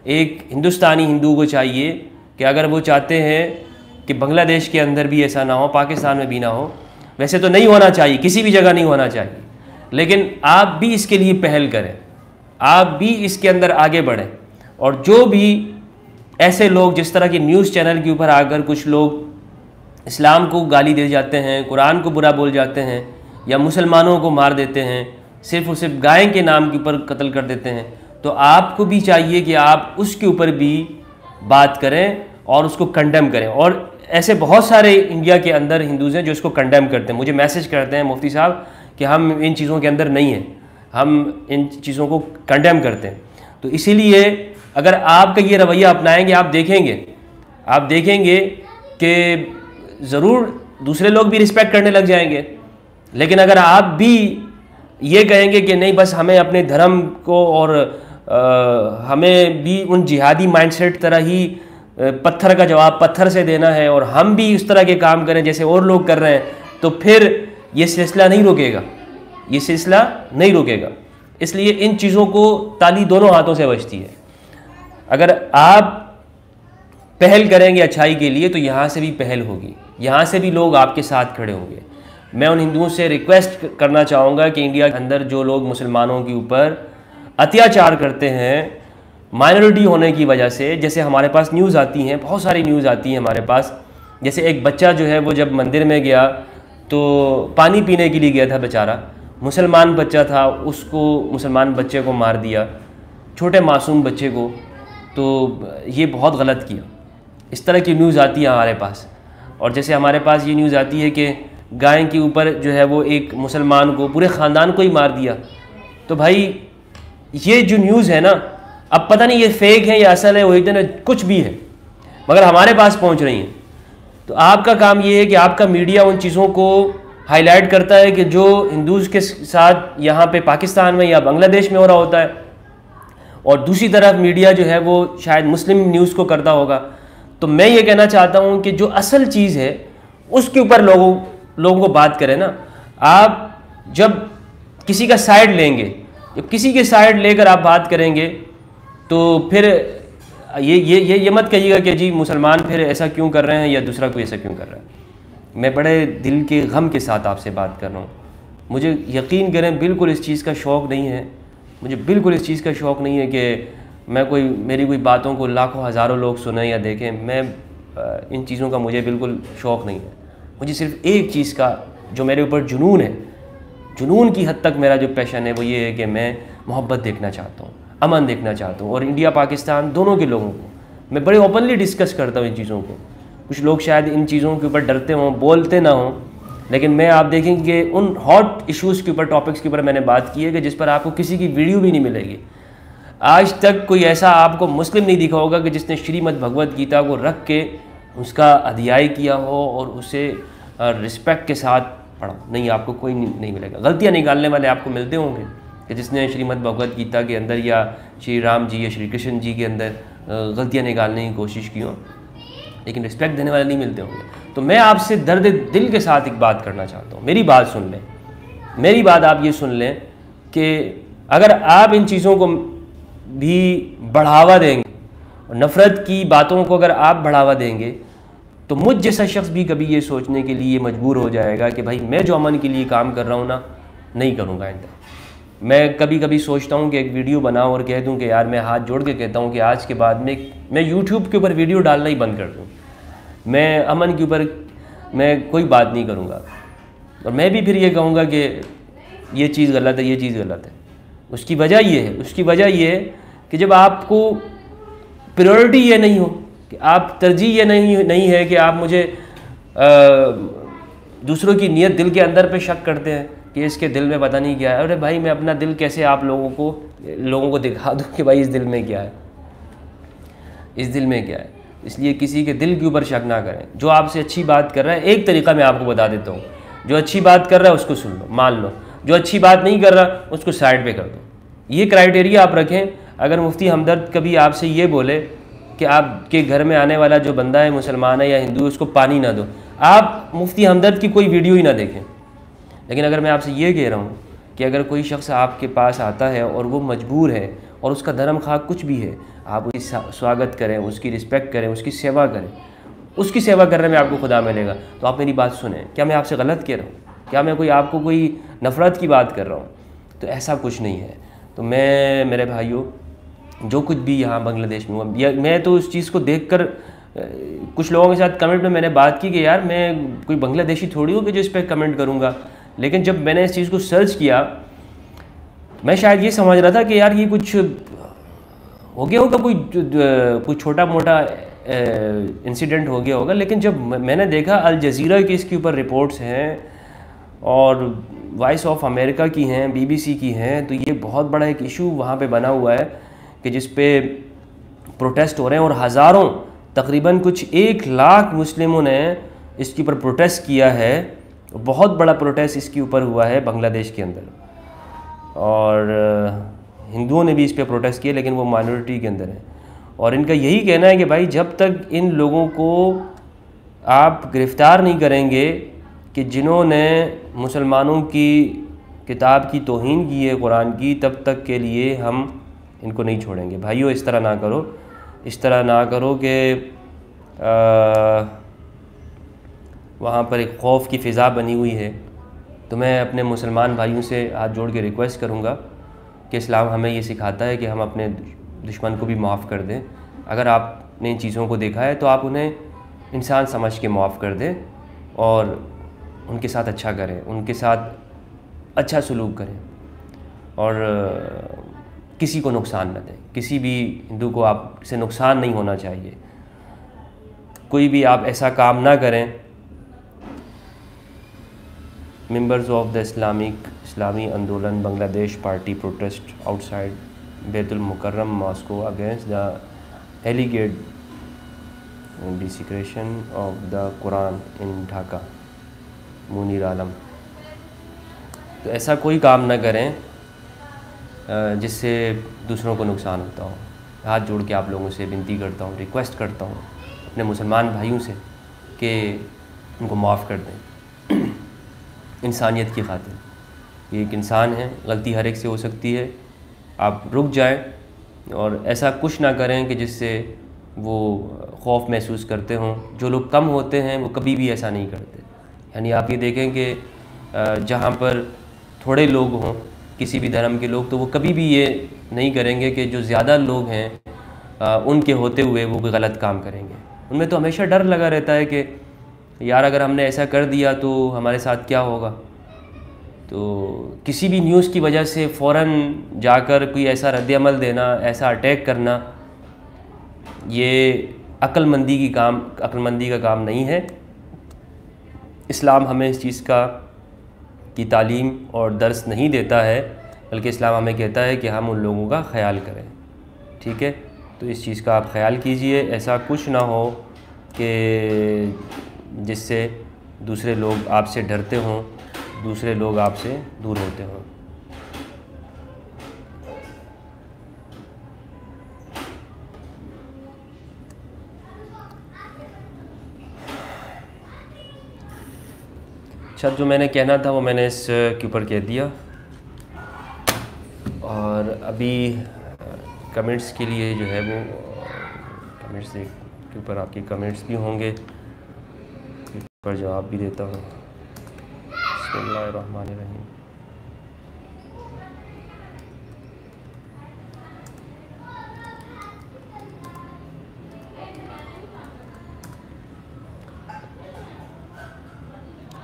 एक हिंदुस्तानी हिंदू को चाहिए कि अगर वो चाहते हैं कि बांग्लादेश के अंदर भी ऐसा ना हो, पाकिस्तान में भी ना हो, वैसे तो नहीं होना चाहिए, किसी भी जगह नहीं होना चाहिए, लेकिन आप भी इसके लिए पहल करें, आप भी इसके अंदर आगे बढ़ें। और जो भी ऐसे लोग, जिस तरह के न्यूज़ चैनल के ऊपर आकर कुछ लोग इस्लाम को गाली दे जाते हैं, कुरान को बुरा बोल जाते हैं या मुसलमानों को मार देते हैं, सिर्फ़ और सिर्फ गाय के नाम के ऊपर कत्ल कर देते हैं, तो आपको भी चाहिए कि आप उसके ऊपर भी बात करें और उसको कंडेम करें। और ऐसे बहुत सारे इंडिया के अंदर हिंदूज़ हैं जो इसको कंडेम करते हैं, मुझे मैसेज करते हैं मुफ्ती साहब कि हम इन चीज़ों के अंदर नहीं हैं, हम इन चीज़ों को कंडेम करते हैं। तो इसीलिए अगर आपका ये रवैया अपनाएंगे, आप देखेंगे कि ज़रूर दूसरे लोग भी रिस्पेक्ट करने लग जाएंगे। लेकिन अगर आप भी ये कहेंगे कि नहीं, बस हमें अपने धर्म को और हमें भी उन जिहादी माइंडसेट तरह ही पत्थर का जवाब पत्थर से देना है और हम भी उस तरह के काम करें जैसे और लोग कर रहे हैं, तो फिर ये सिलसिला नहीं रुकेगा, इसलिए इन चीज़ों को ताली दोनों हाथों से बजती है। अगर आप पहल करेंगे अच्छाई के लिए तो यहाँ से भी पहल होगी, यहाँ से भी लोग आपके साथ खड़े होंगे। मैं उन हिंदुओं से रिक्वेस्ट करना चाहूँगा कि इंडिया के अंदर जो लोग मुसलमानों के ऊपर अत्याचार करते हैं माइनॉरिटी होने की वजह से, जैसे हमारे पास न्यूज़ आती हैं, बहुत सारी न्यूज़ आती हैं हमारे पास, जैसे एक बच्चा जो है वो जब मंदिर में गया तो पानी पीने के लिए गया था, बेचारा मुसलमान बच्चा था, उसको मुसलमान बच्चे को मार दिया, छोटे मासूम बच्चे को। तो ये बहुत गलत किया। इस तरह की न्यूज़ आती है हमारे पास। और जैसे हमारे पास ये न्यूज़ आती है कि गाय के ऊपर जो है वो एक मुसलमान को, पूरे ख़ानदान को ही मार दिया। तो भाई ये जो न्यूज़ है ना, अब पता नहीं ये फेक है या असल है, वही दिन कुछ भी है, मगर हमारे पास पहुंच रही हैं। तो आपका काम ये है कि आपका मीडिया उन चीज़ों को हाईलाइट करता है कि जो हिंदूज़ के साथ यहाँ पे पाकिस्तान में या बांग्लादेश में हो रहा होता है, और दूसरी तरफ मीडिया जो है वो शायद मुस्लिम न्यूज़ को करता होगा। तो मैं ये कहना चाहता हूँ कि जो असल चीज़ है उसके ऊपर लोगों को बात करें ना। आप जब किसी का साइड लेंगे, जब किसी के साइड लेकर आप बात करेंगे तो फिर ये मत कहिएगा कि जी मुसलमान फिर ऐसा क्यों कर रहे हैं या दूसरा कोई ऐसा क्यों कर रहा है। मैं बड़े दिल के गम के साथ आपसे बात कर रहा हूँ। मुझे यकीन करें बिल्कुल इस चीज़ का शौक़ नहीं है, मुझे बिल्कुल इस चीज़ का शौक़ नहीं है कि मेरी कोई बातों को लाखों हज़ारों लोग सुने या देखें। मैं इन चीज़ों का मुझे बिल्कुल शौक़ नहीं है। मुझे सिर्फ़ एक चीज़ का जो मेरे ऊपर जुनून है, जुनून की हद तक मेरा जो पैशन है वो ये है कि मैं मोहब्बत देखना चाहता हूँ, अमन देखना चाहता हूँ। और इंडिया पाकिस्तान दोनों के लोगों को मैं बड़े ओपनली डिस्कस करता हूँ इन चीज़ों को। कुछ लोग शायद इन चीज़ों के ऊपर डरते हों, बोलते ना हों, लेकिन मैं आप देखेंगे कि उन हॉट इश्यूज़ के ऊपर, टॉपिक्स के ऊपर मैंने बात की है कि जिस पर आपको किसी की वीडियो भी नहीं मिलेगी। आज तक कोई ऐसा आपको मुस्लिम नहीं दिखा होगा कि जिसने श्रीमद् भगवत गीता को रख के उसका अध्याय किया हो और उसे रिस्पेक्ट के साथ पढ़ा। नहीं, आपको कोई नहीं मिलेगा। गलतियाँ निकालने वाले आपको मिलते होंगे कि जिसने श्रीमद् भगवत गीता के अंदर या श्री राम जी या श्री कृष्ण जी के अंदर गलतियाँ निकालने की कोशिश की हो, लेकिन रिस्पेक्ट देने वाले नहीं मिलते होंगे। तो मैं आपसे दर्द दिल के साथ एक बात करना चाहता हूँ। मेरी बात सुन लें, मेरी बात आप ये सुन लें कि अगर आप इन चीज़ों को भी बढ़ावा देंगे और नफ़रत की बातों को अगर आप बढ़ावा देंगे तो मुझ जैसा शख्स भी कभी ये सोचने के लिए मजबूर हो जाएगा कि भाई मैं जो अमन के लिए काम कर रहा हूँ ना, नहीं करूँगा आइंदा। मैं कभी कभी सोचता हूँ कि एक वीडियो बनाऊँ और कह दूँ कि यार, मैं हाथ जोड़ के कहता हूँ कि आज के बाद में मैं यूट्यूब के ऊपर वीडियो डालना ही बंद कर दूँ। मैं अमन के ऊपर मैं कोई बात नहीं करूँगा। और मैं भी फिर ये कहूँगा कि ये चीज़ गलत है, ये चीज़ गलत है। उसकी वजह ये है कि जब आपको प्रायोरिटी ये नहीं हो, कि आप तरजीह ये नहीं है कि आप मुझे दूसरों की नीयत, दिल के अंदर पे शक करते हैं कि इसके दिल में पता नहीं क्या है। अरे भाई, मैं अपना दिल कैसे आप लोगों को दिखा दूँ कि भाई इस दिल में क्या है, इस दिल में क्या है। इसलिए किसी के दिल के ऊपर शक ना करें। जो आपसे अच्छी बात कर रहा है, एक तरीका मैं आपको बता देता हूँ, जो अच्छी बात कर रहा है उसको सुन लो, मान लो। जो अच्छी बात नहीं कर रहा उसको साइड पे कर दो। ये क्राइटेरिया आप रखें। अगर मुफ्ती हमदर्द कभी आपसे ये बोले कि आपके घर में आने वाला जो बंदा है, मुसलमान है या हिंदू, उसको पानी ना दो, आप मुफ्ती हमदर्द की कोई वीडियो ही ना देखें। लेकिन अगर मैं आपसे ये कह रहा हूँ कि अगर कोई शख्स आपके पास आता है और वो मजबूर है और उसका धर्म खा कुछ भी है, आप उसकी स्वागत करें, उसकी रिस्पेक्ट करें, उसकी सेवा करें। उसकी सेवा करने में आपको खुदा मिलेगा। तो आप मेरी बात सुनें। क्या मैं आपसे गलत कह रहा हूँ? क्या मैं आपको कोई नफ़रत की बात कर रहा हूँ? तो ऐसा कुछ नहीं है। तो मैं, मेरे भाइयों, जो कुछ भी यहाँ बांग्लादेश में हुआ, मैं तो उस चीज़ को देखकर कुछ लोगों के साथ कमेंट में मैंने बात की कि यार, मैं कोई बांग्लादेशी थोड़ी हूँ कि जो इस पर कमेंट करूँगा। लेकिन जब मैंने इस चीज़ को सर्च किया, मैं शायद ये समझ रहा था कि यार ये कुछ हो गया होगा, कोई छोटा मोटा इंसिडेंट हो गया होगा। लेकिन जब मैंने देखा अल जज़ीरा की इसके ऊपर रिपोर्ट्स हैं और वॉइस ऑफ अमेरिका की हैं, BBC की हैं, तो ये बहुत बड़ा एक इशू वहाँ पे बना हुआ है कि जिस पे प्रोटेस्ट हो रहे हैं और हज़ारों, तकरीबन कुछ 1 लाख मुस्लिमों ने इसके ऊपर प्रोटेस्ट किया है। बहुत बड़ा प्रोटेस्ट इसके ऊपर हुआ है बांग्लादेश के अंदर, और हिंदुओं ने भी इस पर प्रोटेस्ट किया, लेकिन वो माइनॉरिटी के अंदर है। और इनका यही कहना है कि भाई, जब तक इन लोगों को आप गिरफ़्तार नहीं करेंगे कि जिन्होंने मुसलमानों की किताब की तौहीन की है, कुरान की, तब तक के लिए हम इनको नहीं छोड़ेंगे। भाइयों, इस तरह ना करो। इस तरह ना करो कि वहाँ पर एक खौफ की फ़िज़ा बनी हुई है। तो मैं अपने मुसलमान भाइयों से हाथ जोड़ के रिक्वेस्ट करूँगा कि इस्लाम हमें ये सिखाता है कि हम अपने दुश्मन को भी माफ़ कर दें। अगर आपने इन चीज़ों को देखा है तो आप उन्हें इंसान समझ के माफ़ कर दें और उनके साथ अच्छा करें, उनके साथ अच्छा सलूक करें और किसी को नुकसान न दें। किसी भी हिंदू को आपसे नुकसान नहीं होना चाहिए। कोई भी आप ऐसा काम ना करें। Members of the Islami Andolan Bangladesh party protest outside Baitul Mukarram Mosque against the alleged desecration of the Quran in Dhaka. Munir आलम। तो ऐसा कोई काम ना करें जिससे दूसरों को नुकसान होता हो। हाथ जोड़ के आप लोगों से विनती करता हूँ, रिक्वेस्ट करता हूँ अपने मुसलमान भाइयों से कि उनको माफ़ कर दें इंसानियत की खातिर। ये एक इंसान है, गलती हर एक से हो सकती है। आप रुक जाएं और ऐसा कुछ ना करें कि जिससे वो खौफ महसूस करते हों। जो लोग कम होते हैं वो कभी भी ऐसा नहीं करते। यानी आप ये देखें कि जहाँ पर थोड़े लोग हों, किसी भी धर्म के लोग, तो वो कभी भी ये नहीं करेंगे कि जो ज़्यादा लोग हैं उनके होते हुए वो कोई गलत काम करेंगे। उनमें तो हमेशा डर लगा रहता है कि यार अगर हमने ऐसा कर दिया तो हमारे साथ क्या होगा। तो किसी भी न्यूज़ की वजह से फ़ौरन जाकर कोई ऐसा रद्द-ए-अमल देना, ऐसा अटैक करना, ये अक्लमंदी का काम नहीं है। इस्लाम हमें इस चीज़ की तालीम और दर्स नहीं देता है, बल्कि इस्लाम हमें कहता है कि हम उन लोगों का ख्याल करें। ठीक है, तो इस चीज़ का आप ख्याल कीजिए। ऐसा कुछ ना हो कि जिससे दूसरे लोग आपसे डरते हों, दूसरे लोग आपसे दूर होते हों। अच्छा, जो मैंने कहना था वो मैंने इसके ऊपर कह दिया। और अभी कमेंट्स के लिए जो है वो कमेंट्स के ऊपर आपके कमेंट्स भी होंगे, पर जवाब भी देता हूँ। बिस्मिल्लाहिर्रहमानिर्रहीम।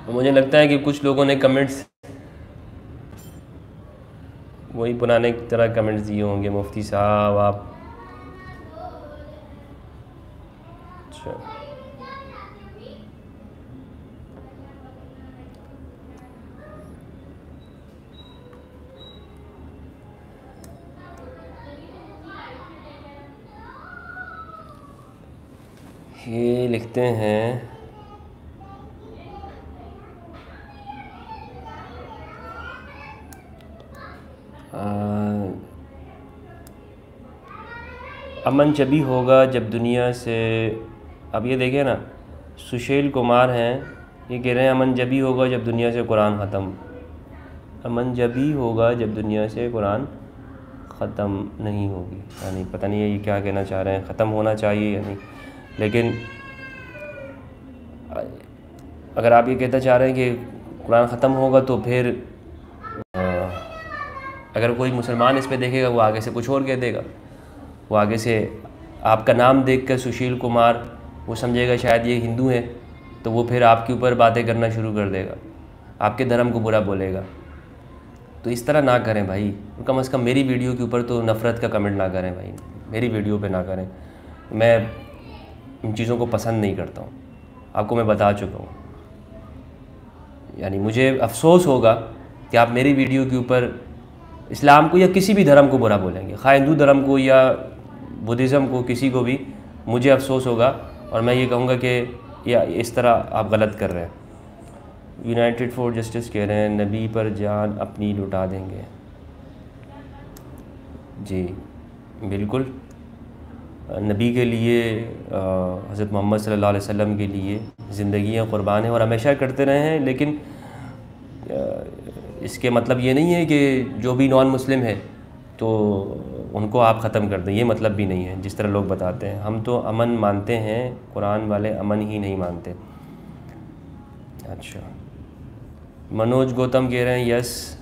मुझे लगता है कि कुछ लोगों ने कमेंट्स वही पुराने की तरह कमेंट्स दिए होंगे। मुफ्ती साहब आप, अच्छा, ये लिखते हैं अमन जभी होगा जब दुनिया से, अब ये देखें ना, सुशील कुमार हैं, ये कह रहे हैं अमन जभी होगा जब दुनिया से कुरान ख़त्म। अमन जभी होगा जब दुनिया से कुरान ख़त्म नहीं होगी। यानी पता नहीं है ये क्या कहना चाह रहे हैं, ख़त्म होना चाहिए या नहीं। लेकिन अगर आप ये कहना चाह रहे हैं कि कुरान ख़त्म होगा तो फिर अगर कोई मुसलमान इस पे देखेगा वो आगे से कुछ और कह देगा। वो आगे से आपका नाम देखकर सुशील कुमार, वो समझेगा शायद ये हिंदू हैं, तो वो फिर आपके ऊपर बातें करना शुरू कर देगा, आपके धर्म को बुरा बोलेगा। तो इस तरह ना करें भाई। कम से कम मेरी वीडियो के ऊपर तो नफ़रत का कमेंट ना करें भाई, मेरी वीडियो पे ना करें। मैं इन चीज़ों को पसंद नहीं करता हूँ, आपको मैं बता चुका हूँ। यानी मुझे अफसोस होगा कि आप मेरी वीडियो के ऊपर इस्लाम को या किसी भी धर्म को बुरा बोलेंगे, खा हिंदू धर्म को या बुद्धिज़्म को, किसी को भी मुझे अफसोस होगा और मैं ये कहूँगा कि या इस तरह आप गलत कर रहे हैं। यूनाइटेड फॉर जस्टिस कह रहे हैं नबी पर जान अपनी लुटा देंगे। जी बिल्कुल, नबी के लिए, हज़रत मोहम्मद सल्लल्लाहु अलैहि वसल्लम के लिए ज़िंदगियाँ क़ुरबान हैं और हमेशा करते रहे हैं। लेकिन इसके मतलब ये नहीं है कि जो भी नॉन मुस्लिम है तो उनको आप ख़त्म कर दें, ये मतलब भी नहीं है जिस तरह लोग बताते हैं। हम तो अमन मानते हैं, कुरान वाले अमन ही नहीं मानते। अच्छा, मनोज गौतम कह रहे हैं यस,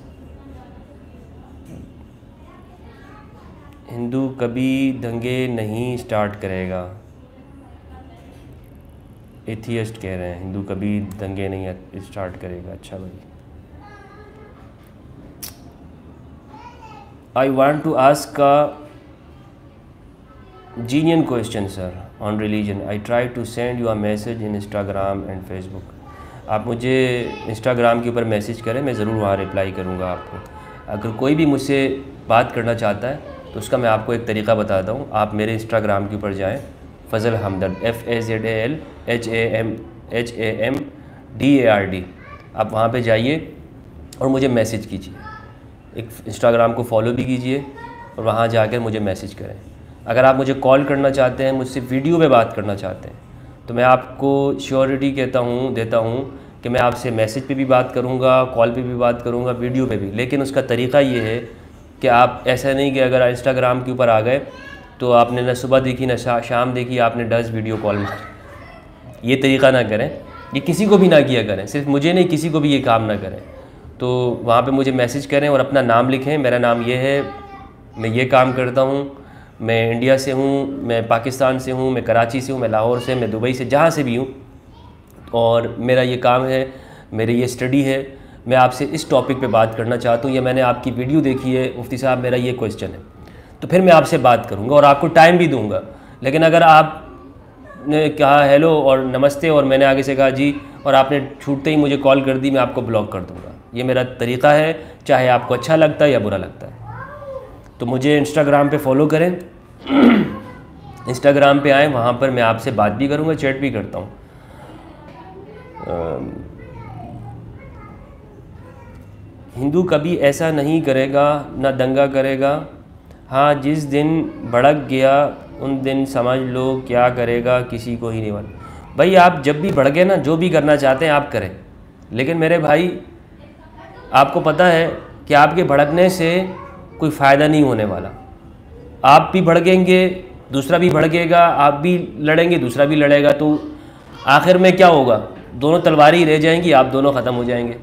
हिंदू कभी दंगे नहीं स्टार्ट करेगा। एथियस्ट कह रहे हैं हिंदू कभी दंगे नहीं स्टार्ट करेगा। अच्छा भाई, I want to ask a genuine question sir on religion. I try to send you a message in Instagram and Facebook. आप मुझे Instagram के ऊपर मैसेज करें, मैं ज़रूर वहाँ रिप्लाई करूँगा आपको। अगर कोई भी मुझसे बात करना चाहता है तो उसका मैं आपको एक तरीक़ा बताता हूँ। आप मेरे Instagram के ऊपर जाएँ, फ़ज़ल हमदर्द, FAZALHAMDARD। आप वहाँ पे जाइए और मुझे मैसेज कीजिए। एक इंस्टाग्राम को फॉलो भी कीजिए और वहाँ जाकर मुझे मैसेज करें। अगर आप मुझे कॉल करना चाहते हैं, मुझसे वीडियो में बात करना चाहते हैं, तो मैं आपको श्योरिटी देता हूँ कि मैं आपसे मैसेज पे भी बात करूँगा, कॉल पे भी बात करूँगा, वीडियो पे भी। लेकिन उसका तरीक़ा ये है कि आप ऐसा नहीं कि अगर इंस्टाग्राम के ऊपर आ गए तो आपने न सुबह देखी न शाम देखी, आपने 10 वीडियो कॉल मार। ये तरीक़ा ना करें, ये किसी को भी ना किया करें, सिर्फ मुझे नहीं, किसी को भी ये काम ना करें। तो वहाँ पे मुझे मैसेज करें और अपना नाम लिखें, मेरा नाम ये है, मैं ये काम करता हूँ, मैं इंडिया से हूँ, मैं पाकिस्तान से हूँ, मैं कराची से हूँ, मैं लाहौर से, मैं दुबई से, जहाँ से भी हूँ, और मेरा ये काम है, मेरी ये स्टडी है, मैं आपसे इस टॉपिक पे बात करना चाहता हूँ, या मैंने आपकी वीडियो देखी है मुफ्ती साहब, मेरा ये क्वेश्चन है, तो फिर मैं आपसे बात करूँगा और आपको टाइम भी दूँगा। लेकिन अगर आपने कहा हेलो और नमस्ते और मैंने आगे से कहा जी और आपने छूटते ही मुझे कॉल कर दी, मैं आपको ब्लॉक कर दूँगा। ये मेरा तरीक़ा है, चाहे आपको अच्छा लगता है या बुरा लगता है। तो मुझे इंस्टाग्राम पे फॉलो करें, इंस्टाग्राम पे आएँ, वहाँ पर मैं आपसे बात भी करूँगा, चैट भी करता हूँ। हिंदू कभी ऐसा नहीं करेगा, ना दंगा करेगा। हाँ, जिस दिन भड़क गया उन दिन समझ लो क्या करेगा, किसी को ही नहीं मालूम। भाई आप जब भी भड़के ना, जो भी करना चाहते हैं आप करें, लेकिन मेरे भाई आपको पता है कि आपके भड़कने से कोई फ़ायदा नहीं होने वाला। आप भी भड़केंगे, दूसरा भी भड़केगा, आप भी लड़ेंगे, दूसरा भी लड़ेगा, तो आखिर में क्या होगा? दोनों तलवारें ही रह जाएंगी, आप दोनों ख़त्म हो जाएंगे।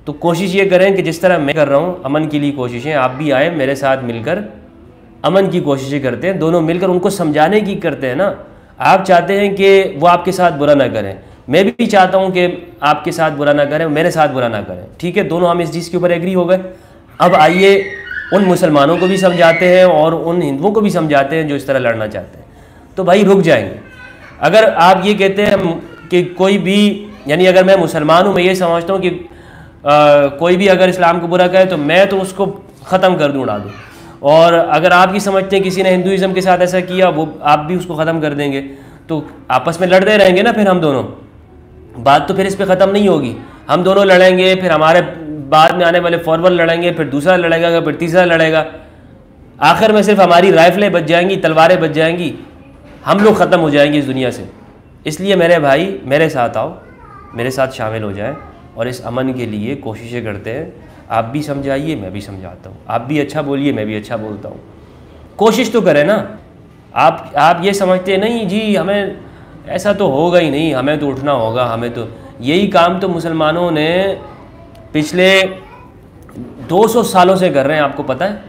तो कोशिश ये करें कि जिस तरह मैं कर रहा हूँ, अमन के लिए कोशिशें, आप भी आए मेरे साथ मिलकर अमन की कोशिशें करते हैं, दोनों मिलकर उनको समझाने की करते हैं ना। आप चाहते हैं कि वो आपके साथ बुरा ना करें, मैं भी चाहता हूं कि आपके साथ बुरा ना करें, मेरे साथ बुरा ना करें, ठीक है। दोनों हम इस चीज़ के ऊपर एग्री हो गए। अब आइए उन मुसलमानों को भी समझाते हैं और उन हिंदुओं को भी समझाते हैं जो इस तरह लड़ना चाहते हैं। तो भाई रुक जाएंगे। अगर आप ये कहते हैं कि कोई भी, यानी अगर मैं मुसलमान हूँ, मैं ये समझता हूँ कि कोई भी अगर इस्लाम को बुरा कहे तो मैं तो उसको ख़त्म कर दूँ, उड़ा दूँ, और अगर आप ये समझते हैं किसी ने हिंदुज़म के साथ ऐसा किया, वो आप भी उसको ख़त्म कर देंगे, तो आपस में लड़ते रहेंगे ना। फिर हम दोनों, बात तो फिर इस पर ख़त्म नहीं होगी। हम दोनों लड़ेंगे, फिर हमारे बाद में आने वाले फॉरवर्ड लड़ेंगे, फिर दूसरा लड़ेगा, फिर तीसरा लड़ेगा, आखिर में सिर्फ हमारी राइफलें बच जाएंगी, तलवारें बच जाएंगी, हम लोग ख़त्म हो जाएंगे इस दुनिया से। इसलिए मेरे भाई मेरे साथ आओ, मेरे साथ शामिल हो जाएं और इस अमन के लिए कोशिशें करते हैं। आप भी समझाइए, मैं भी समझाता हूँ, आप भी अच्छा बोलिए, मैं भी अच्छा बोलता हूँ। कोशिश तो करें ना। आप ये समझते नहीं जी हमें ऐसा तो होगा ही नहीं, हमें तो उठना होगा, हमें तो यही काम तो मुसलमानों ने पिछले 200 सालों से कर रहे हैं। आपको पता है?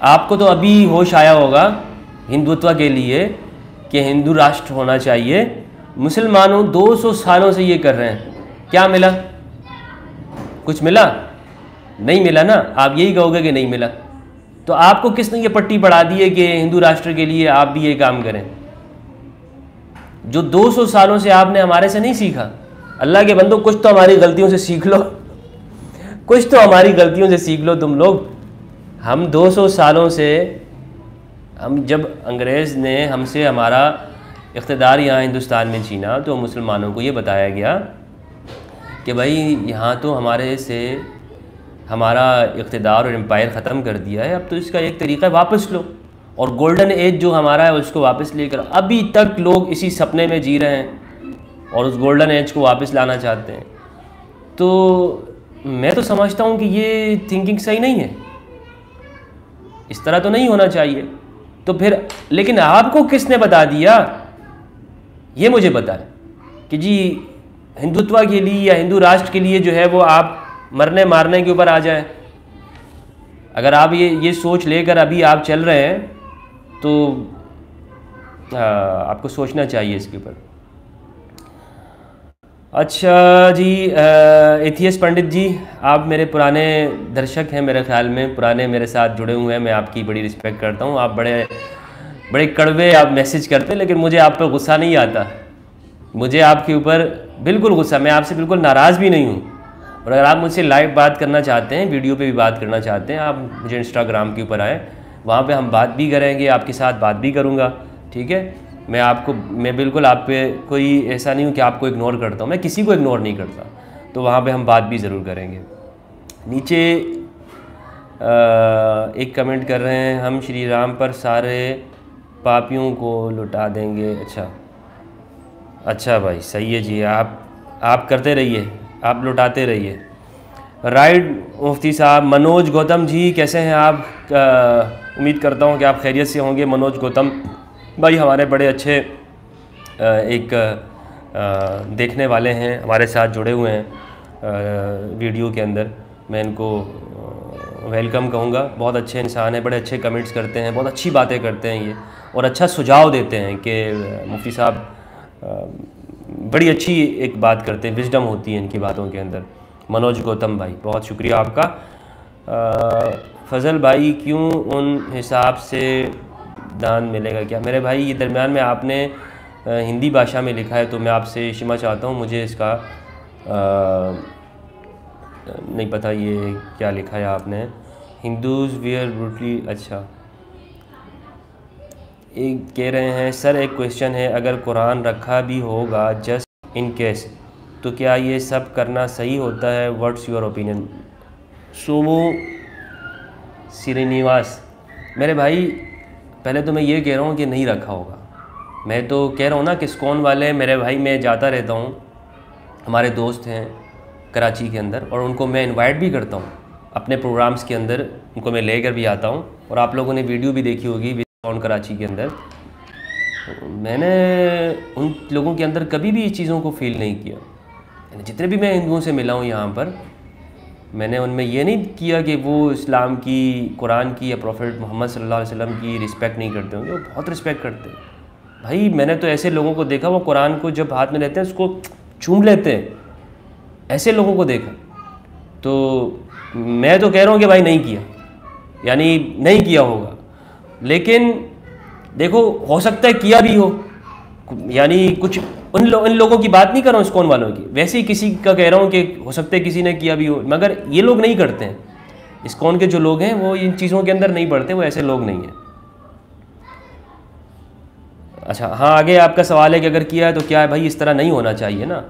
आपको तो अभी होश आया होगा हिंदुत्व के लिए कि हिंदू राष्ट्र होना चाहिए। मुसलमानों 200 सालों से ये कर रहे हैं। क्या मिला? कुछ मिला? नहीं मिला ना। आप यही कहोगे कि नहीं मिला। तो आपको किसने ये पट्टी पढ़ा दी है कि हिंदू राष्ट्र के लिए आप भी ये काम करें, जो 200 सालों से आपने हमारे से नहीं सीखा? अल्लाह के बंदो, कुछ तो हमारी गलतियों से सीख लो, कुछ तो हमारी गलतियों से सीख लो तुम लोग। हम 200 सालों से, हम जब अंग्रेज़ ने हमसे हमारा इक़्तिदार यहाँ हिंदुस्तान में छीना तो मुसलमानों को ये बताया गया कि भाई यहाँ तो हमारे से हमारा इक़्तिदार और एम्पायर ख़त्म कर दिया है, अब तो इसका एक तरीक़ा वापस लो और गोल्डन एज जो हमारा है उसको वापस लेकर। अभी तक लोग इसी सपने में जी रहे हैं और उस गोल्डन एज को वापस लाना चाहते हैं। तो मैं तो समझता हूँ कि ये थिंकिंग सही नहीं है। इस तरह तो नहीं होना चाहिए। तो फिर लेकिन आपको किसने बता दिया, ये मुझे बताएं कि जी हिंदुत्व के लिए या हिंदू राष्ट्र के लिए जो है वो आप मरने मारने के ऊपर आ जाएं। अगर आप ये सोच लेकर अभी आप चल रहे हैं तो आपको सोचना चाहिए इसके ऊपर। अच्छा जी, एथियस पंडित जी, आप मेरे पुराने दर्शक हैं, मेरे ख्याल में पुराने मेरे साथ जुड़े हुए हैं, मैं आपकी बड़ी रिस्पेक्ट करता हूँ। आप बड़े कड़वे आप मैसेज करते हैं, लेकिन मुझे आप पर गुस्सा नहीं आता, मुझे आपके ऊपर बिल्कुल गुस्सा, मैं आपसे बिल्कुल नाराज़ भी नहीं हूँ। और अगर आप मुझसे लाइव बात करना चाहते हैं, वीडियो पे भी बात करना चाहते हैं, आप मुझे इंस्टाग्राम के ऊपर आएँ, वहाँ पे हम बात भी करेंगे, आपके साथ बात भी करूँगा, ठीक है। मैं बिल्कुल आप पे कोई ऐसा नहीं हूँ कि आपको इग्नोर करता हूँ, मैं किसी को इग्नोर नहीं करता, तो वहाँ पे हम बात भी ज़रूर करेंगे। नीचे एक कमेंट कर रहे हैं, हम श्री राम पर सारे पापियों को लुटा देंगे। अच्छा भाई, सही है जी, आप करते रहिए, आप लुटाते रहिए। राइट मुफ्ती साहब। मनोज गौतम जी, कैसे हैं आप? उम्मीद करता हूँ कि आप खैरियत से होंगे। मनोज गौतम भाई हमारे बड़े अच्छे एक देखने वाले हैं, हमारे साथ जुड़े हुए हैं वीडियो के अंदर, मैं इनको वेलकम कहूँगा। बहुत अच्छे इंसान हैं, बड़े अच्छे कमेंट्स करते हैं, बहुत अच्छी बातें करते हैं ये, और अच्छा सुझाव देते हैं कि मुफ्ती साहब बड़ी अच्छी एक बात करते हैं, विजडम होती है इनकी बातों के अंदर। मनोज गौतम भाई, बहुत शुक्रिया आपका। फजल भाई, क्यों उन हिसाब से दान मिलेगा क्या? मेरे भाई ये दरमियान में आपने हिंदी भाषा में लिखा है, तो मैं आपसे क्षमा चाहता हूँ, मुझे इसका नहीं पता ये क्या लिखा है आपने। हिंदूज वेयर ब्रूटली, अच्छा एक कह रहे हैं सर एक क्वेश्चन है, अगर कुरान रखा भी होगा जस्ट इन केस, तो क्या ये सब करना सही होता है? What's your opinion? Somu Srinivas, मेरे भाई पहले तो मैं ये कह रहा हूँ कि नहीं रखा होगा, मैं तो कह रहा हूँ ना कि इस्कॉन वाले मेरे भाई, मैं जाता रहता हूँ, हमारे दोस्त हैं कराची के अंदर, और उनको मैं इनवाइट भी करता हूँ अपने प्रोग्राम्स के अंदर, उनको मैं लेकर भी आता हूँ, और आप लोगों ने वीडियो भी देखी होगी इस्कॉन कराची के अंदर। मैंने उन लोगों के अंदर कभी भी इस चीज़ों को फील नहीं किया। जितने भी मैं हिंदुओं से मिला हूँ यहाँ पर, मैंने उनमें ये नहीं किया कि वो इस्लाम की, कुरान की या प्रॉफिट मोहम्मद सल्लल्लाहु अलैहि वसल्लम की रिस्पेक्ट नहीं करते होंगे, वो बहुत रिस्पेक्ट करते हैं भाई। मैंने तो ऐसे लोगों को देखा, वो कुरान को जब हाथ में लेते हैं उसको चूम लेते हैं, ऐसे लोगों को देखा। तो मैं तो कह रहा हूँ कि भाई नहीं किया, यानी नहीं किया होगा, लेकिन देखो हो सकता है किया भी हो, यानी कुछ इन लोगों की बात नहीं कर रहा हूँ, इस्कॉन वालों की, वैसे ही किसी का कह रहा हूँ कि हो सकता है किसी ने किया भी हो, मगर ये लोग नहीं करते हैं। इस्कॉन के जो लोग हैं वो इन चीज़ों के अंदर नहीं पड़ते, वो ऐसे लोग नहीं हैं। अच्छा हाँ, आगे आपका सवाल है कि अगर किया है तो क्या है? भाई इस तरह नहीं होना चाहिए ना,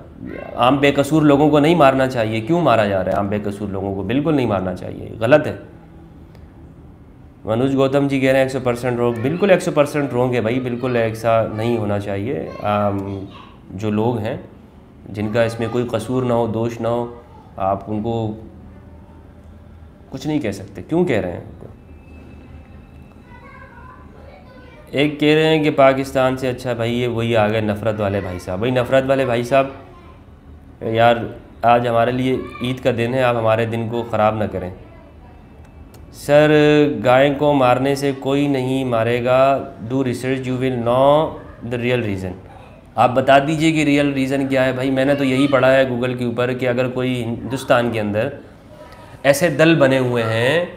आम बेकसूर लोगों को नहीं मारना चाहिए। क्यों मारा जा रहा है आम बेकसूर लोगों को? बिल्कुल नहीं मारना चाहिए, गलत है। मनोज गौतम जी कह रहे हैं 100% रोंग, बिल्कुल 100% रोंग है भाई, बिल्कुल ऐसा नहीं होना चाहिए। जो लोग हैं जिनका इसमें कोई कसूर ना हो, दोष ना हो, आप उनको कुछ नहीं कह सकते। क्यों कह रहे हैं? एक कह रहे हैं कि पाकिस्तान से अच्छा भाई ये वही आ गए नफ़रत वाले भाई साहब। भाई नफ़रत वाले भाई साहब, यार आज हमारे लिए ईद का दिन है, आप हमारे दिन को ख़राब ना करें। सर गाय को मारने से कोई नहीं मारेगा, do research you will know the real reason. आप बता दीजिए कि रियल रीज़न क्या है। भाई मैंने तो यही पढ़ा है गूगल के ऊपर कि अगर कोई हिंदुस्तान के अंदर ऐसे दल बने हुए हैं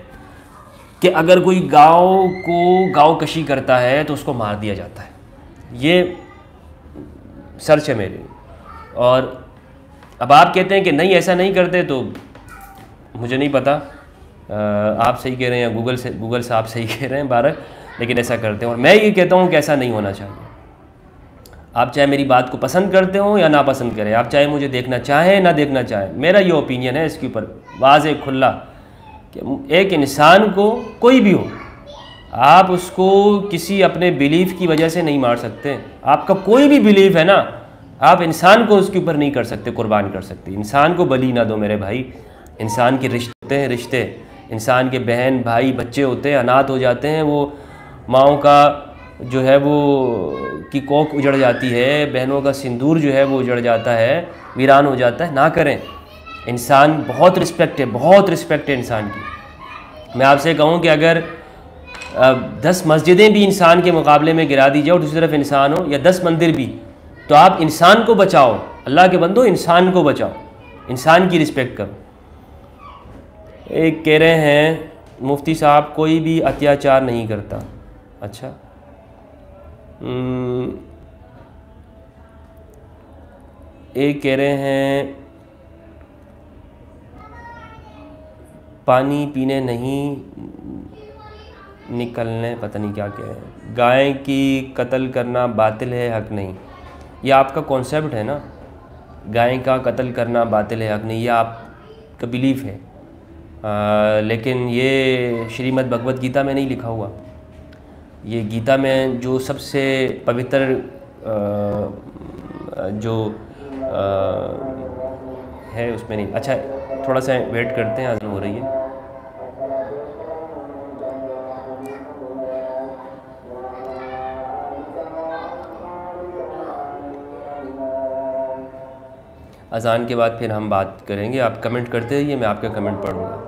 कि अगर कोई गाँव कशी करता है तो उसको मार दिया जाता है, ये सर्च है मेरी। और अब आप कहते हैं कि नहीं ऐसा नहीं करते, तो मुझे नहीं पता, आप सही कह रहे हैं या गूगल साहब सही कह रहे हैं बारक, लेकिन ऐसा करते हैं। और मैं ये कहता हूँ कि ऐसा नहीं होना चाहिए। आप चाहे मेरी बात को पसंद करते हो या ना पसंद करें, आप चाहे मुझे देखना चाहें ना देखना चाहें, मेरा ये ओपिनियन है इसके ऊपर वाज़े खुला कि एक इंसान को, कोई भी हो, आप उसको किसी अपने बिलीफ की वजह से नहीं मार सकते। आपका कोई भी बिलीफ है ना, आप इंसान को उसके ऊपर नहीं कर सकते, कुर्बान कर सकते। इंसान को बलि ना दो मेरे भाई। इंसान के रिश्ते हैं, रिश्ते इंसान के बहन भाई बच्चे होते हैं, अनाथ हो जाते हैं, वो माँओं का जो है वो की कोख उजड़ जाती है, बहनों का सिंदूर जो है वो उजड़ जाता है, वीरान हो जाता है। ना करें। इंसान बहुत रिस्पेक्ट है, बहुत रिस्पेक्ट है इंसान की। मैं आपसे कहूँ कि अगर 10 मस्जिदें भी इंसान के मुकाबले में गिरा दी जाए और दूसरी तरफ इंसान हो, या 10 मंदिर भी, तो आप इंसान को बचाओ। अल्लाह के बंदो, इंसान को बचाओ, इंसान की रिस्पेक्ट करो। एक कह रहे हैं मुफ्ती साहब कोई भी अत्याचार नहीं करता। अच्छा, एक कह रहे हैं पानी पीने नहीं निकलने, पता नहीं क्या कह रहे हैं। गाय की कत्ल करना बातिल है, हक नहीं। यह आपका कॉन्सेप्ट है ना, गाय का कत्ल करना बातिल है, हक नहीं, यह आपका बिलीफ है। लेकिन ये श्रीमद् भगवत गीता में नहीं लिखा हुआ। ये गीता में जो सबसे पवित्र जो है उसमें नहीं। अच्छा, थोड़ा सा वेट करते हैं, अज़ान हो रही है। अज़ान के बाद फिर हम बात करेंगे। आप कमेंट करते रहिए, मैं आपका कमेंट पढ़ूँगा।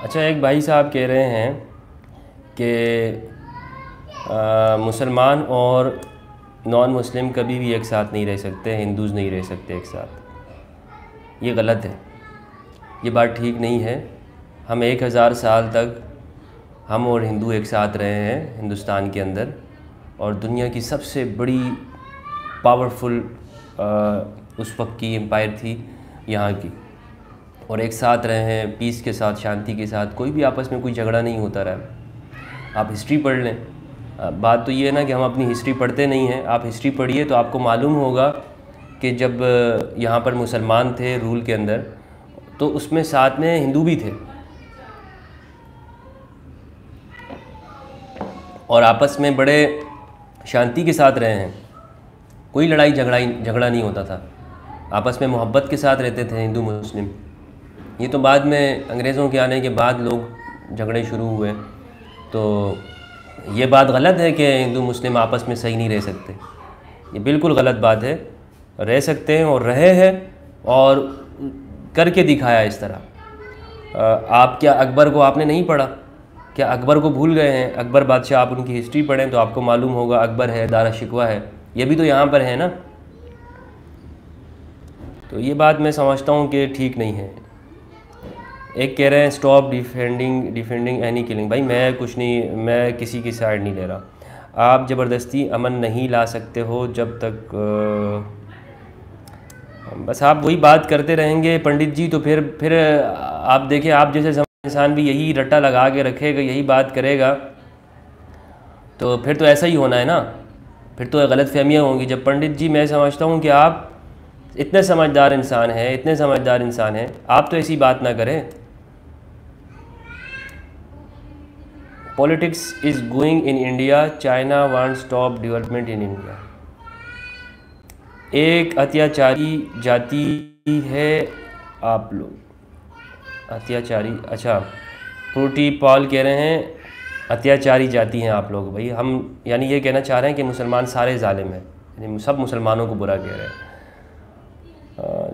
अच्छा, एक भाई साहब कह रहे हैं कि मुसलमान और नॉन मुस्लिम कभी भी एक साथ नहीं रह सकते, हिंदूज़ नहीं रह सकते एक साथ। ये गलत है, ये बात ठीक नहीं है। हम 1000 साल तक हम और हिंदू एक साथ रहे हैं हिंदुस्तान के अंदर, और दुनिया की सबसे बड़ी पावरफुल उस वक्त की एम्पायर थी यहाँ की, और एक साथ रहे हैं पीस के साथ, शांति के साथ। कोई भी आपस में कोई झगड़ा नहीं होता रहा। आप हिस्ट्री पढ़ लें। बात तो ये है ना कि हम अपनी हिस्ट्री पढ़ते नहीं हैं। आप हिस्ट्री पढ़िए तो आपको मालूम होगा कि जब यहाँ पर मुसलमान थे रूल के अंदर, तो उसमें साथ में हिंदू भी थे, और आपस में बड़े शांति के साथ रहे हैं। कोई लड़ाई झगड़ा नहीं होता था, आपस में मोहब्बत के साथ रहते थे हिंदू मुस्लिम। ये तो बाद में अंग्रेज़ों के आने के बाद लोग झगड़े शुरू हुए। तो ये बात गलत है कि हिंदू मुस्लिम आपस में सही नहीं रह सकते। ये बिल्कुल गलत बात है। रह सकते हैं और रहे हैं, और करके दिखाया इस तरह। आप क्या अकबर को आपने नहीं पढ़ा? क्या अकबर को भूल गए हैं? अकबर बादशाह, आप उनकी हिस्ट्री पढ़ें तो आपको मालूम होगा अकबर है, दारा शिकवा है, ये भी तो यहाँ पर है ना। तो ये बात मैं समझता हूँ कि ठीक नहीं है। एक कह रहे हैं स्टॉप डिफेंडिंग एनी किलिंग। भाई मैं कुछ नहीं, मैं किसी की साइड नहीं ले रहा। आप ज़बरदस्ती अमन नहीं ला सकते हो जब तक बस आप वही बात करते रहेंगे पंडित जी, तो फिर आप देखिए, आप जैसे इंसान भी यही रट्टा लगा के रखेगा, यही बात करेगा, तो फिर तो ऐसा ही होना है ना, फिर तो गलत फहमियाँ होंगी। जब पंडित जी, मैं समझता हूँ कि आप इतने समझदार इंसान हैं, इतने समझदार इंसान हैं, आप तो ऐसी बात ना करें। Politics is going in India, China want stop development in India. एक अत्याचारी जाति है आप लोग, अत्याचारी, अच्छा फ्रूटी पॉल कह रहे हैं अत्याचारी जाति हैं आप लोग। भाई हम यानी ये कहना चाह रहे हैं कि मुसलमान सारे जालिम हैं, यानी सब मुसलमानों को बुरा कह रहे हैं।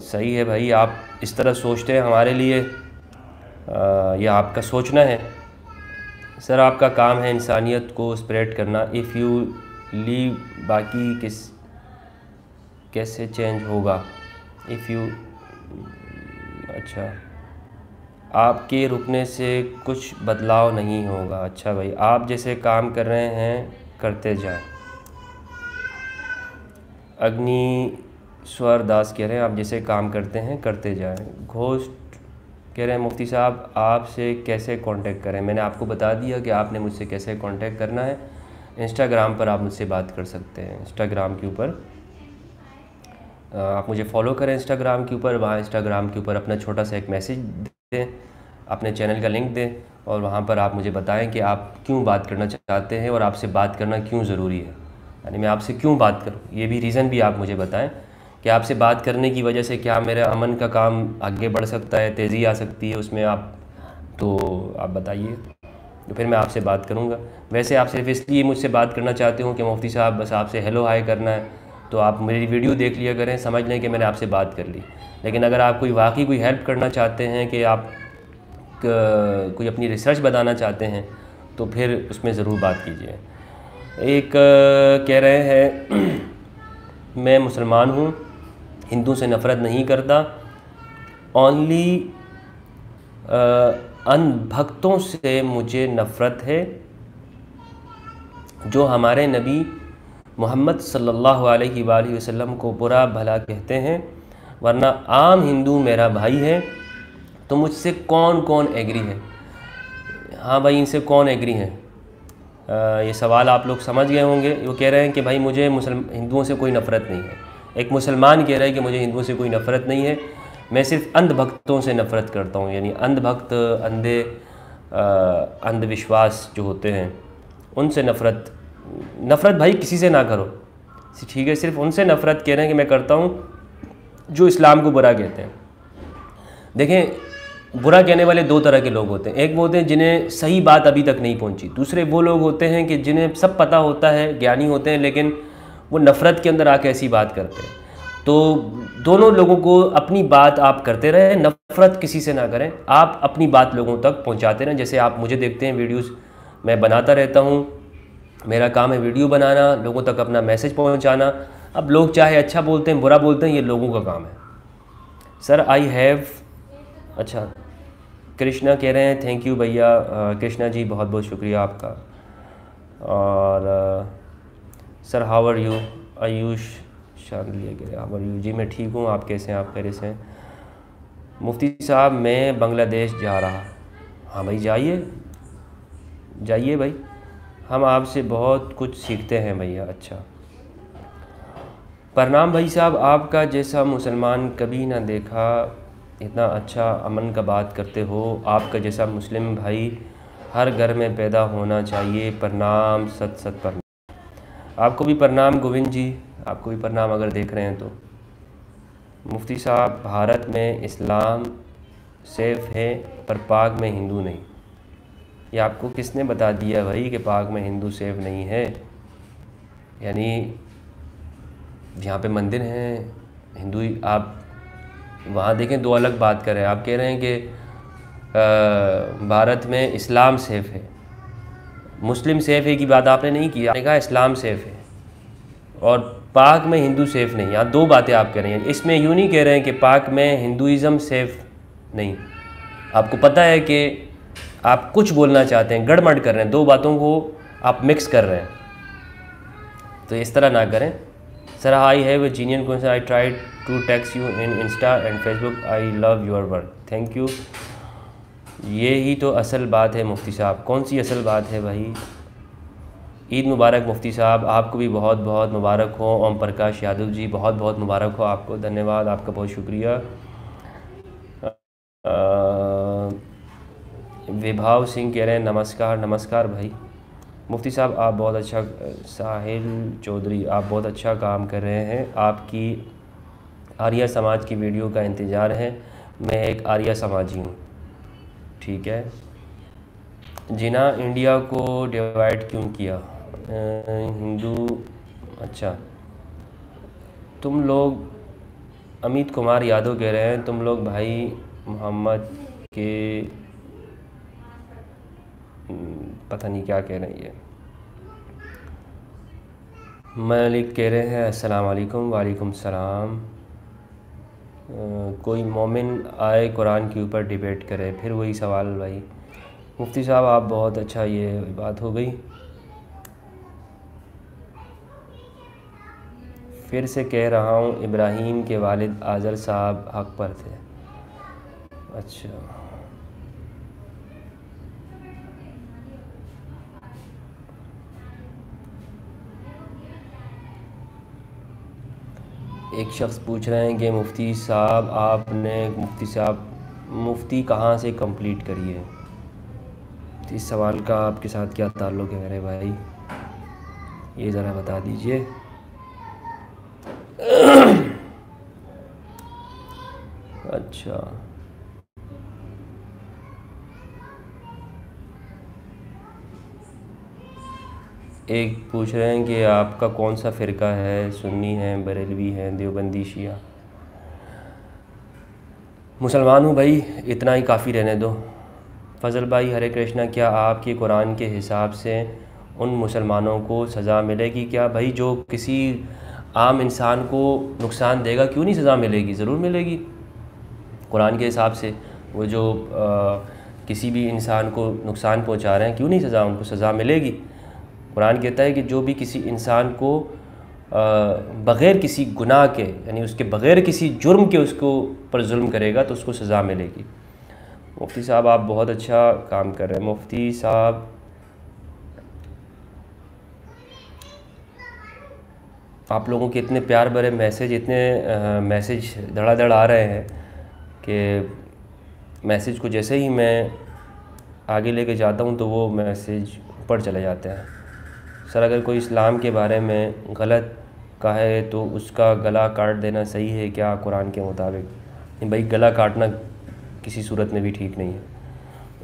सही है भाई, आप इस तरह सोचते हैं, हमारे लिए यह आपका सोचना है। सर आपका काम है इंसानियत को स्प्रेड करना, इफ़ यू लीव बाकी कैसे चेंज होगा इफ़ यू, अच्छा आपके रुकने से कुछ बदलाव नहीं होगा। अच्छा भाई, आप जैसे काम कर रहे हैं करते जाएं। अग्निश्वर दास कह रहे हैं आप जैसे काम करते हैं करते जाएं। घोस्ट कह रहे हैं मुफ्ती साहब आपसे कैसे कांटेक्ट करें। मैंने आपको बता दिया कि आपने मुझसे कैसे कांटेक्ट करना है। इंस्टाग्राम पर आप मुझसे बात कर सकते हैं। इंस्टाग्राम के ऊपर आप मुझे फॉलो करें, इंस्टाग्राम के ऊपर, वहाँ इंस्टाग्राम के ऊपर अपना छोटा सा एक मैसेज दें, अपने चैनल का लिंक दें, और वहाँ पर आप मुझे बताएं कि आप क्यों बात करना चाहते हैं और आपसे बात करना क्यों ज़रूरी है, यानी मैं आपसे क्यों बात करूँ, ये भी रीज़न भी आप मुझे बताएं कि आपसे बात करने की वजह से क्या मेरा अमन का काम आगे बढ़ सकता है, तेज़ी आ सकती है उसमें, तो आप बताइए, तो फिर मैं आपसे बात करूँगा। वैसे आप सिर्फ इसलिए मुझसे बात करना चाहते हो कि मुफ्ती साहब बस आपसे हेलो हाय करना है, तो आप मेरी वीडियो देख लिया करें, समझ लें कि मैंने आपसे बात कर ली। लेकिन अगर आप वाकई कोई हेल्प करना चाहते हैं कि आप कोई अपनी रिसर्च बताना चाहते हैं, तो फिर उसमें ज़रूर बात कीजिए। एक कह रहे हैं मैं मुसलमान हूँ, हिंदू से नफ़रत नहीं करता, ओनली अनभक्तों से मुझे नफ़रत है जो हमारे नबी मोहम्मद सल्लल्लाहु अलैहि वसल्लम को बुरा भला कहते हैं, वरना आम हिंदू मेरा भाई है। तो मुझसे कौन कौन एग्री है? हाँ भाई, इनसे कौन एग्री है? ये सवाल आप लोग समझ गए होंगे। वो कह रहे हैं कि भाई मुझे हिंदुओं से कोई नफ़रत नहीं है। एक मुसलमान कह रहा है कि मुझे हिंदुओं से कोई नफ़रत नहीं है, मैं सिर्फ अंधभक्तों से नफ़रत करता हूँ। यानी अंधभक्त, अंधविश्वास जो होते हैं उनसे नफ़रत भाई किसी से ना करो, ठीक है, सिर्फ उनसे नफ़रत कह रहे हैं कि मैं करता हूँ जो इस्लाम को बुरा कहते हैं। देखें, बुरा कहने वाले दो तरह के लोग होते हैं। एक वो होते हैं जिन्हें सही बात अभी तक नहीं पहुंची, दूसरे वो लोग होते हैं कि जिन्हें सब पता होता है, ज्ञानी होते हैं, लेकिन वो नफ़रत के अंदर आके ऐसी बात करते हैं। तो दोनों लोगों को अपनी बात आप करते रहें, नफ़रत किसी से ना करें, आप अपनी बात लोगों तक पहुँचाते रहें। जैसे आप मुझे देखते हैं, वीडियोज़ मैं बनाता रहता हूँ, मेरा काम है वीडियो बनाना, लोगों तक अपना मैसेज पहुँचाना। अब लोग चाहे अच्छा बोलते हैं, बुरा बोलते हैं, ये लोगों का काम है। सर आई हैव, अच्छा कृष्णा कह रहे हैं थैंक यू भैया। कृष्णा जी बहुत बहुत शुक्रिया आपका। और sir how are you? Ayush Shandilya कह रहे हैं हाउ आर यू? जी मैं ठीक हूँ, आप कैसे हैं? आप कैसे हैं? मुफ्ती साहब मैं बांग्लादेश जा रहा। हाँ भाई जाइए जाइए भाई, हम आपसे बहुत कुछ सीखते हैं भैया। अच्छा प्रणाम भाई साहब, आपका जैसा मुसलमान कभी ना देखा, इतना अच्छा अमन का बात करते हो, आपका जैसा मुस्लिम भाई हर घर में पैदा होना चाहिए। प्रणाम, सत सत प्रणाम। आपको भी प्रणाम गोविंद जी, आपको भी प्रणाम अगर देख रहे हैं तो। मुफ्ती साहब भारत में इस्लाम सेफ है पर पाक में हिंदू नहीं। ये आपको किसने बता दिया भाई कि पाक में हिंदू सेफ नहीं है? यानी जहाँ पे मंदिर हैं हिंदू, आप वहाँ देखें, दो अलग बात कर रहे हैं। आप कह रहे हैं कि भारत में इस्लाम सेफ़ है, मुस्लिम सेफ़ है की बात आपने नहीं की, आपने कहा इस्लाम सेफ़ है और पाक में हिंदू सेफ़ नहीं। यहाँ दो बातें आप कह रहे हैं। इसमें यूँ नहीं कह रहे हैं कि पाक में हिंदुइज़म सेफ़ नहीं, आपको पता है कि आप कुछ बोलना चाहते हैं, गड़बड़ कर रहे हैं, दो बातों को आप मिक्स कर रहे हैं, तो इस तरह ना करें। Sir I have a genuine question, I try to text you in Insta and Facebook, I love your work, thank you. ये ही तो असल बात है मुफ्ती साहब। कौन सी असल बात है भाई? ईद मुबारक मुफ्ती साहब, आपको भी बहुत बहुत मुबारक हो। ओम प्रकाश यादव जी, बहुत बहुत मुबारक हो आपको, धन्यवाद, आपका बहुत शुक्रिया। विभाव सिंह कह रहे हैं नमस्कार। नमस्कार भाई। मुफ्ती साहब आप बहुत अच्छा, साहिल चौधरी आप बहुत अच्छा काम कर रहे हैं, आपकी आर्या समाज की वीडियो का इंतज़ार है, मैं एक आर्या समाजी हूँ। ठीक है। जिना इंडिया को डिवाइड क्यों किया? हिंदू, अच्छा तुम लोग, अमित कुमार यादव कह रहे हैं तुम लोग भाई मोहम्मद के, पता नहीं क्या कह रही है। मलिक कह रहे हैं अस्सलाम वालेकुम। वालेकुम सलाम। कोई मोमिन आए कुरान के ऊपर डिबेट करे, फिर वही सवाल भाई। मुफ्ती साहब आप बहुत अच्छा, ये बात हो गई। फिर से कह रहा हूँ, इब्राहीम के वालिद आज़र साहब हक़ पर थे। अच्छा, एक शख्स पूछ रहे हैं कि मुफ्ती साहब आपने, मुफ्ती कहाँ से कंप्लीट करी है? तो इस सवाल का आपके साथ क्या ताल्लुक़ है मेरे भाई, ये ज़रा बता दीजिए। अच्छा, एक पूछ रहे हैं कि आपका कौन सा फ़िरका है, सुन्नी है, बरेलवी है, देवबंदी, शिया? मुसलमान हूँ भाई, इतना ही काफ़ी रहने दो। फ़ज़ल भाई हरे कृष्णा, क्या आपके कुरान के हिसाब से उन मुसलमानों को सज़ा मिलेगी क्या? भाई जो किसी आम इंसान को नुकसान देगा, क्यों नहीं सज़ा मिलेगी, ज़रूर मिलेगी। कुरान के हिसाब से वो जो किसी भी इंसान को नुकसान पहुंचा रहे हैं, क्यों नहीं सज़ा, उनको सज़ा मिलेगी। कुरान कहता है कि जो भी किसी इंसान को बग़ैर किसी गुनाह के, यानी उसके बग़ैर किसी जुर्म के उसको पर जुल्म करेगा तो उसको सज़ा मिलेगी। मुफ्ती साहब आप बहुत अच्छा काम कर रहे हैं। मुफ्ती साहब आप लोगों के इतने प्यार भरे मैसेज, इतने मैसेज धड़ाधड़ आ रहे हैं कि मैसेज को जैसे ही मैं आगे लेके जाता हूँ तो वो मैसेज ऊपर चले जाते हैं। सर अगर कोई इस्लाम के बारे में गलत कहे तो उसका गला काट देना सही है क्या कुरान के मुताबिक? नहीं भाई, गला काटना किसी सूरत में भी ठीक नहीं है।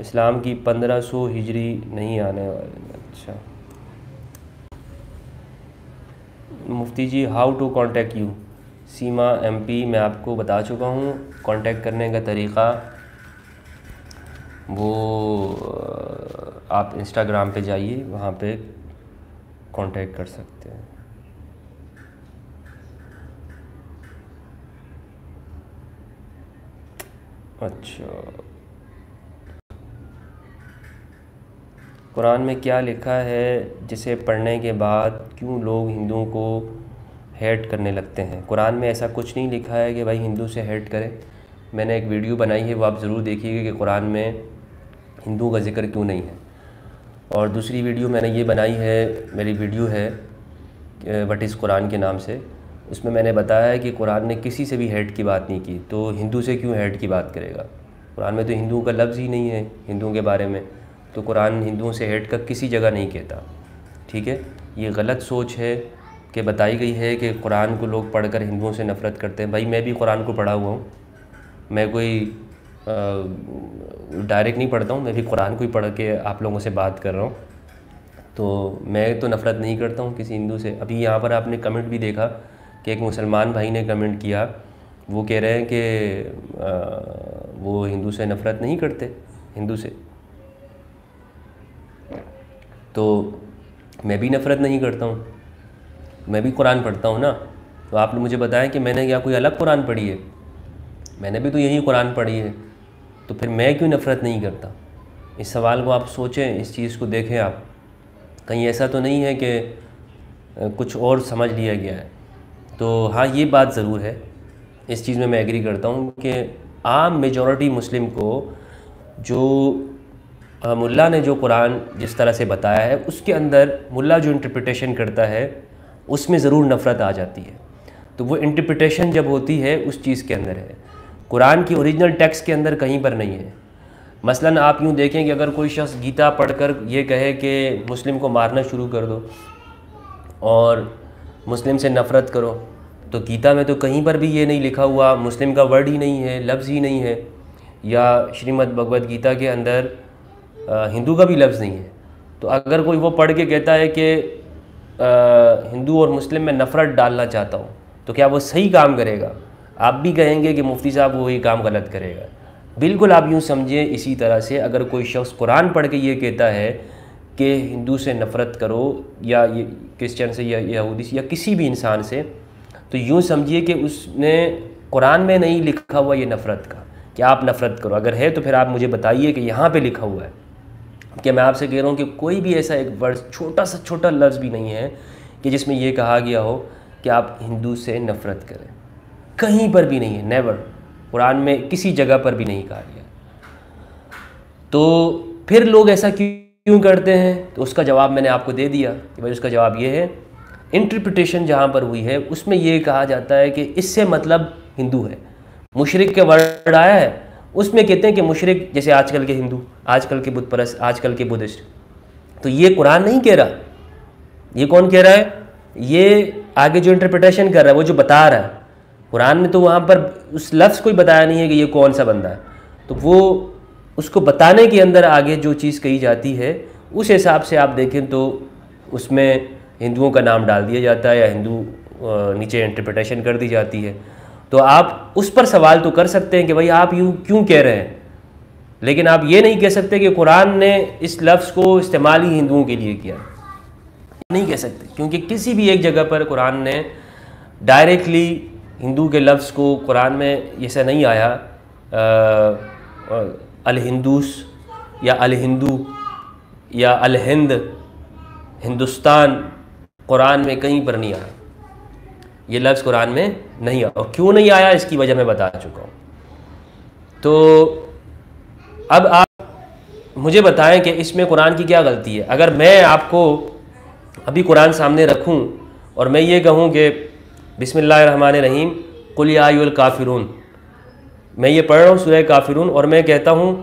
इस्लाम की 1500 हिजरी नहीं आने वाली। अच्छा Mufti ji, how to contact you? Seema MP, मैं आपको बता चुका हूँ कांटेक्ट करने का तरीक़ा। वो आप इंस्टाग्राम पे जाइए, वहाँ पे कांटेक्ट कर सकते हैं। अच्छा, कुरान में क्या लिखा है जिसे पढ़ने के बाद क्यों लोग हिंदुओं को हेट करने लगते हैं? कुरान में ऐसा कुछ नहीं लिखा है कि भाई हिंदू से हेट करें। मैंने एक वीडियो बनाई है, वो आप ज़रूर देखिएगा कि कुरान में हिंदू का जिक्र क्यों नहीं है। और दूसरी वीडियो मैंने ये बनाई है, मेरी वीडियो है व्हाट इज़ कुरान के नाम से, उसमें मैंने बताया है कि कुरान ने किसी से भी हेट की बात नहीं की, तो हिंदू से क्यों हेट की बात करेगा? कुरान में तो हिंदुओं का लफ्ज़ ही नहीं है हिंदुओं के बारे में, तो कुरान हिंदुओं से हेट का किसी जगह नहीं कहता। ठीक है, ये गलत सोच है कि बताई गई है कि कुरान को लोग पढ़कर हिंदुओं से नफ़रत करते हैं। भाई मैं भी कुरान को पढ़ा हुआ हूँ, मैं कोई डायरेक्ट नहीं पढ़ता हूँ, मैं भी कुरान को ही पढ़ के आप लोगों से बात कर रहा हूँ। तो मैं तो नफ़रत नहीं करता हूँ किसी हिंदू से। अभी यहाँ पर आपने कमेंट भी देखा कि एक मुसलमान भाई ने कमेंट किया, वो कह रहे हैं कि वो हिंदू से नफ़रत नहीं करते, हिंदू से। तो मैं भी नफ़रत नहीं करता हूँ, मैं भी कुरान पढ़ता हूँ ना। तो आप लोग मुझे बताएं कि मैंने क्या कोई अलग कुरान पढ़ी है? मैंने भी तो यही कुरान पढ़ी है। तो फिर मैं क्यों नफ़रत नहीं करता? इस सवाल को आप सोचें, इस चीज़ को देखें आप, कहीं ऐसा तो नहीं है कि कुछ और समझ लिया गया है। तो हाँ, ये बात ज़रूर है, इस चीज़ में मैं एग्री करता हूँ कि आम मेजॉरिटी मुस्लिम को जो मुल्ला ने जो कुरान जिस तरह से बताया है, उसके अंदर मुल्ला जो इंटरप्रिटेशन करता है उसमें ज़रूर नफ़रत आ जाती है। तो वो इंटरप्रिटेशन जब होती है उस चीज़ के अंदर है, कुरान की ओरिजिनल टेक्स्ट के अंदर कहीं पर नहीं है। मसलन आप यूँ देखें कि अगर कोई शख्स गीता पढ़कर ये कहे कि मुस्लिम को मारना शुरू कर दो और मुस्लिम से नफ़रत करो, तो गीता में तो कहीं पर भी ये नहीं लिखा हुआ, मुस्लिम का वर्ड ही नहीं है, लफ्ज़ ही नहीं है, या श्रीमद् भगवद गीता के अंदर हिंदू का भी लफ्ज़ नहीं है। तो अगर कोई वो पढ़ के कहता है कि हिंदू और मुस्लिम में नफ़रत डालना चाहता हूँ, तो क्या वो सही काम करेगा? आप भी कहेंगे कि मुफ्ती साहब वो ये काम गलत करेगा। बिल्कुल आप यूँ समझिए, इसी तरह से अगर कोई शख्स कुरान पढ़ के ये कहता है कि हिंदू से नफ़रत करो, या ये क्रिश्चियन से या यहूदी से या किसी भी इंसान से, तो यूँ समझिए कि उसने कुरान में नहीं लिखा हुआ ये नफ़रत का कि आप नफ़रत करो। अगर है तो फिर आप मुझे बताइए कि यहाँ पे लिखा हुआ है। कि मैं आपसे कह रहा हूँ कि कोई भी ऐसा एक वर्ड, छोटा सा छोटा लफ्ज़ भी नहीं है कि जिसमें ये कहा गया हो कि आप हिंदू से नफ़रत करें, कहीं पर भी नहीं है, नेवर। कुरान में किसी जगह पर भी नहीं कहा गया। तो फिर लोग ऐसा क्यों करते हैं? तो उसका जवाब मैंने आपको दे दिया कि भाई उसका जवाब ये है, इंटरप्रिटेशन जहाँ पर हुई है उसमें ये कहा जाता है कि इससे मतलब हिंदू है। मुशरिक के वर्ड आया है, उसमें कहते हैं कि मुशरिक जैसे आजकल के हिंदू, आजकल के बुत परस्त, आजकल के बुद्धिस्ट। तो ये कुरान नहीं कह रहा, ये कौन कह रहा है? ये आगे जो इंटरप्रिटेशन कर रहा है, वो जो बता रहा है। कुरान में तो वहाँ पर उस लफ्ज़ को ही बताया नहीं है कि ये कौन सा बंदा है। तो वो उसको बताने के अंदर आगे जो चीज़ कही जाती है, उस हिसाब से आप देखें तो उसमें हिंदुओं का नाम डाल दिया जाता है या हिंदू नीचे इंटरप्रिटेशन कर दी जाती है। तो आप उस पर सवाल तो कर सकते हैं कि भाई आप यूँ क्यों कह रहे हैं, लेकिन आप ये नहीं कह सकते कि कुरान ने इस लफ्ज़ को इस्तेमाल ही हिंदुओं के लिए किया। नहीं कह सकते, क्योंकि किसी भी एक जगह पर कुरान ने डायरेक्टली हिंदू के लफ्ज़ को, कुरान में ऐसा नहीं आया अल हिंदूस या अल हिंदू या अल हिंद, हिंदुस्तान, कुरान में कहीं पर नहीं आया। ये लफ्ज़ कुरान में नहीं आया, और क्यों नहीं आया इसकी वजह मैं बता चुका हूँ। तो अब आप मुझे बताएं कि इसमें कुरान की क्या गलती है। अगर मैं आपको अभी कुरान सामने रखूं और मैं ये कहूं कि बिस्मिल्लाहिर्रहमानिर्रहीम कुल या अय्युहल काफिरून, मैं ये पढ़ रहा हूँ सूरह काफिरून, और मैं कहता हूँ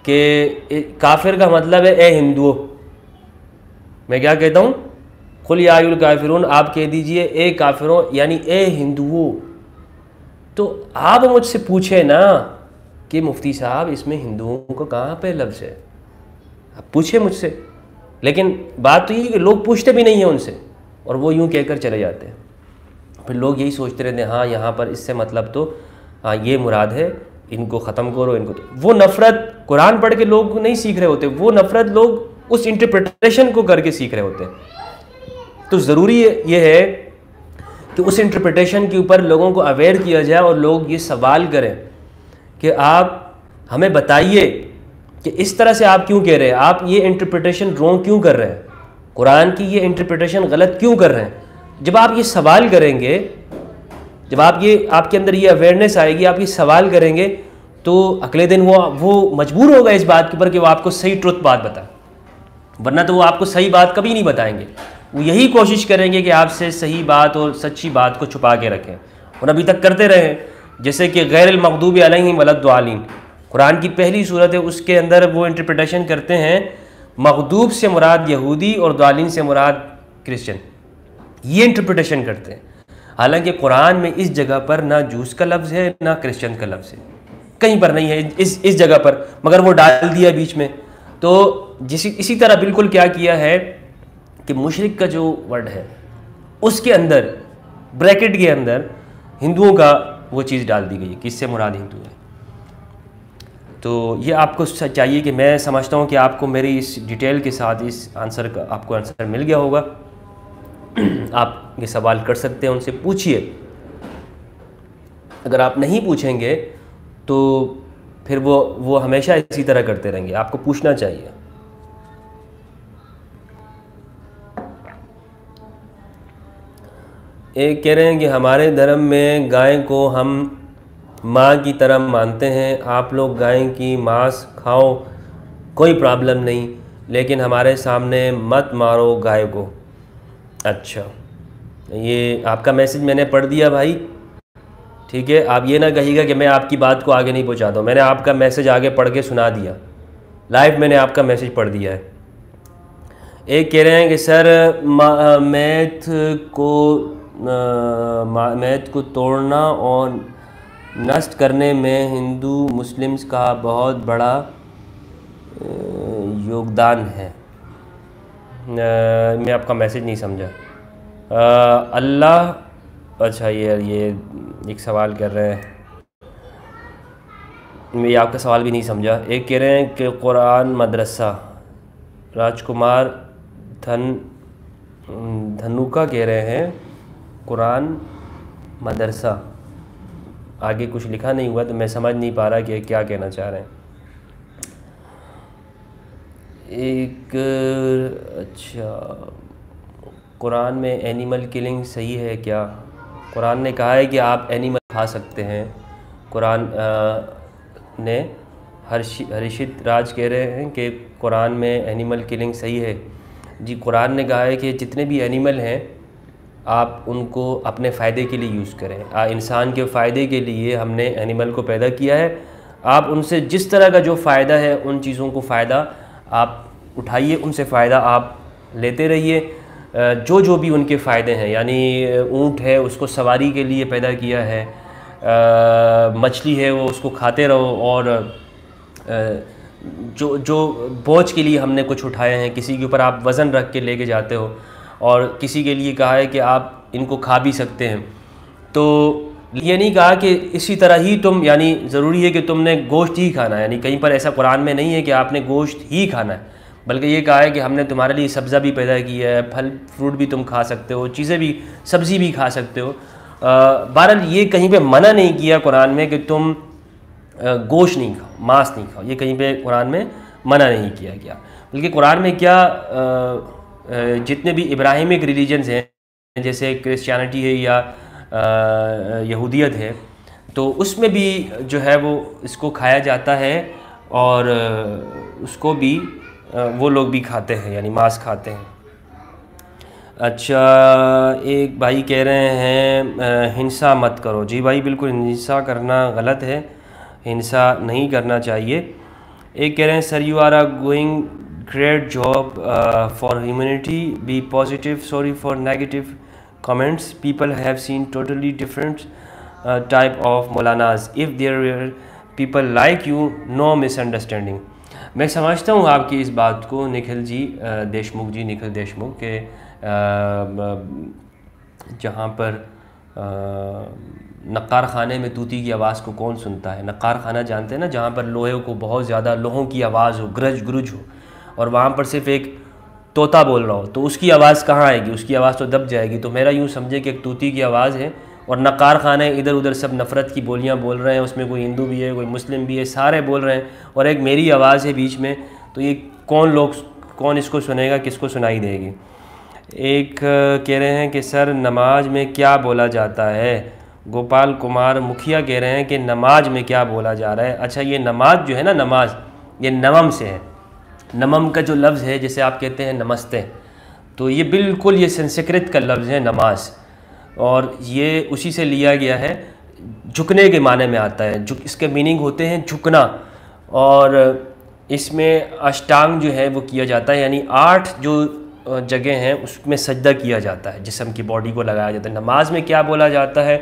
कि काफिर का मतलब है ए हिंदुओं। मैं क्या कहता हूँ? कुल या अय्युहल काफिरून, आप कह दीजिए ए काफिरों, यानी ए हिंदुओं। तो आप मुझसे पूछे ना कि मुफ्ती साहब इसमें हिंदुओं को कहाँ पे लफ्ज़ है, आप पूछे मुझसे। लेकिन बात तो ये कि लोग पूछते भी नहीं हैं उनसे, और वो यूँ कहकर चले जाते हैं। फिर लोग यही सोचते रहते हैं, हाँ यहाँ पर इससे मतलब तो हाँ ये मुराद है, इनको ख़त्म करो, इनको। तो वो नफ़रत कुरान पढ़ के लोग नहीं सीख रहे होते, वो नफ़रत लोग उस इंटरप्रिटेशन को करके सीख रहे होते हैं। तो ज़रूरी ये है कि उस इंटरप्रिटेशन के ऊपर लोगों को अवेयर किया जाए और लोग ये सवाल करें कि आप हमें बताइए कि इस तरह से आप क्यों कह रहे हैं, आप ये इंटरप्रिटेशन रॉन्ग क्यों कर रहे हैं, कुरान की ये इंटरप्रिटेशन गलत क्यों कर रहे हैं। जब आप ये सवाल करेंगे, जब आप ये आपके अंदर ये अवेयरनेस आएगी, आप ये सवाल करेंगे, तो अगले दिन वो मजबूर होगा इस बात के ऊपर कि वो आपको सही ट्रुथ बात बताए, वरना तो वो आपको सही बात कभी नहीं बताएंगे। वो यही कोशिश करेंगे कि आपसे सही बात और सच्ची बात को छुपा के रखें, और अभी तक करते रहे। जैसे कि गैरिल मग़दूबि अलैहिम वलद्दालिन, कुरान की पहली सूरत है, उसके अंदर वो इंटरप्रिटेशन करते हैं मग़दूब से मुराद यहूदी और दालिन से मुराद क्रिश्चियन, ये इंटरप्रिटेशन करते हैं। हालांकि कुरान में इस जगह पर ना जूस का लफ्ज़ है ना क्रिश्चियन का लफ्ज़ है, कहीं पर नहीं है इस जगह पर, मगर वो डाल दिया बीच में। तो इसी तरह बिल्कुल क्या किया है कि मुशरिक का जो वर्ड है उसके अंदर ब्रैकेट के अंदर हिंदुओं का वो चीज़ डाल दी गई है कि इससे मुराद हिंदू है। तो ये आपको चाहिए कि मैं समझता हूँ कि आपको मेरी इस डिटेल के साथ इस आंसर का आपको आंसर मिल गया होगा। आप ये सवाल कर सकते हैं, उनसे पूछिए। अगर आप नहीं पूछेंगे तो फिर वो हमेशा इसी तरह करते रहेंगे। आपको पूछना चाहिए। एक कह रहे हैं कि हमारे धर्म में गाय को हम माँ की तरह मानते हैं। आप लोग गाय की मांस खाओ, कोई प्रॉब्लम नहीं, लेकिन हमारे सामने मत मारो गाय को। अच्छा, ये आपका मैसेज मैंने पढ़ दिया भाई, ठीक है। आप ये ना कहिएगा कि मैं आपकी बात को आगे नहीं पहुंचाता हूँ। मैंने आपका मैसेज आगे पढ़ के सुना दिया, लाइव मैंने आपका मैसेज पढ़ दिया है। एक कह रहे हैं कि सर मैथ को तोड़ना और नष्ट करने में हिंदू मुस्लिम्स का बहुत बड़ा योगदान है। मैं आपका मैसेज नहीं समझा। अल्लाह, अच्छा ये एक सवाल कर रहे हैं, मैं आपका सवाल भी नहीं समझा। एक कह रहे हैं कि कुरान मदरसा, राजकुमार धनुका कह रहे हैं कुरान मदरसा, आगे कुछ लिखा नहीं हुआ तो मैं समझ नहीं पा रहा कि क्या कहना चाह रहे हैं। एक अच्छा, कुरान में एनिमल किलिंग सही है क्या? कुरान ने कहा है कि आप एनिमल खा सकते हैं। कुरान ने हर्षित राज कह रहे हैं कि कुरान में एनिमल किलिंग सही है। जी, कुरान ने कहा है कि जितने भी एनिमल हैं आप उनको अपने फ़ायदे के लिए यूज़ करें। इंसान के फ़ायदे के लिए हमने एनिमल को पैदा किया है। आप उनसे जिस तरह का जो फ़ायदा है उन चीज़ों को फ़ायदा आप उठाइए, उनसे फ़ायदा आप लेते रहिए। जो भी उनके फ़ायदे हैं, यानी ऊँट है उसको सवारी के लिए पैदा किया है, मछली है वो उसको खाते रहो, और जो बोझ के लिए हमने कुछ उठाए हैं, किसी के ऊपर आप वज़न रख के लेके जाते हो, और किसी के लिए कहा है कि आप इनको खा भी सकते हैं। तो ये नहीं कहा कि इसी तरह ही तुम, यानी ज़रूरी है कि तुमने गोश्त ही खाना है, यानी कहीं पर ऐसा कुरान में नहीं है कि आपने गोश्त ही खाना है, बल्कि ये कहा है कि हमने तुम्हारे लिए सब्ज़ा भी पैदा किया है, फल फ्रूट भी तुम खा सकते हो, चीज़ें भी, सब्ज़ी भी खा सकते हो। बहरहाल ये कहीं पे मना नहीं किया कुरान में कि तुम गोश्त नहीं खाओ, मांस नहीं खाओ, ये कहीं पे कुरान में मना नहीं किया गया। बल्कि कुरान में क्या जितने भी इब्राहिमिक रिलीजन्स हैं, जैसे क्रिश्चियनिटी है या यहूदियत है, तो उसमें भी जो है वो इसको खाया जाता है, और उसको भी वो लोग भी खाते हैं, यानी मांस खाते हैं। अच्छा, एक भाई कह रहे हैं हिंसा मत करो। जी भाई, बिल्कुल हिंसा करना गलत है, हिंसा नहीं करना चाहिए। एक कह रहे हैं sir you are going great job for humanity, be positive, sorry for negative comments, people have seen totally different type of maulanas, if there people like you, no misunderstanding. मैं समझता हूँ आपकी इस बात को निखिल जी, देशमुख जी, निखिल देशमुख के जहाँ पर नक्कार खाने में तूती की आवाज़ को कौन सुनता है। नक्कार खाना जानते हैं ना, जहाँ पर लोहे को बहुत ज़्यादा लोहों की आवाज़ हो, गरज गुरुज हो, और वहाँ पर सिर्फ एक तोता बोल रहा हो, तो उसकी आवाज़ कहाँ आएगी, उसकी आवाज़ तो दब जाएगी। तो मेरा यूँ समझे कि एक तूती की आवाज़ है, और नक्कार खाने इधर उधर सब नफ़रत की बोलियाँ बोल रहे हैं, उसमें कोई हिंदू भी है, कोई मुस्लिम भी है, सारे बोल रहे हैं, और एक मेरी आवाज़ है बीच में, तो ये कौन इसको सुनेगा, किसको सुनाई देगी। एक कह रहे हैं कि सर नमाज में क्या बोला जाता है। गोपाल कुमार मुखिया कह रहे हैं कि नमाज में क्या बोला जा रहा है। अच्छा, ये नमाज जो है ना, नमाज ये नमम से है। नमम का जो लफ्ज़ है, जैसे आप कहते हैं नमस्ते, तो ये बिल्कुल ये संस्कृत का लफ्ज़ है नमाज, और ये उसी से लिया गया है, झुकने के माने में आता है। इसके मीनिंग होते हैं झुकना, और इसमें अष्टांग जो है वो किया जाता है, यानी 8 जो जगह हैं उसमें सजदा किया जाता है, जिस्म की बॉडी को लगाया जाता है। नमाज में क्या बोला जाता है?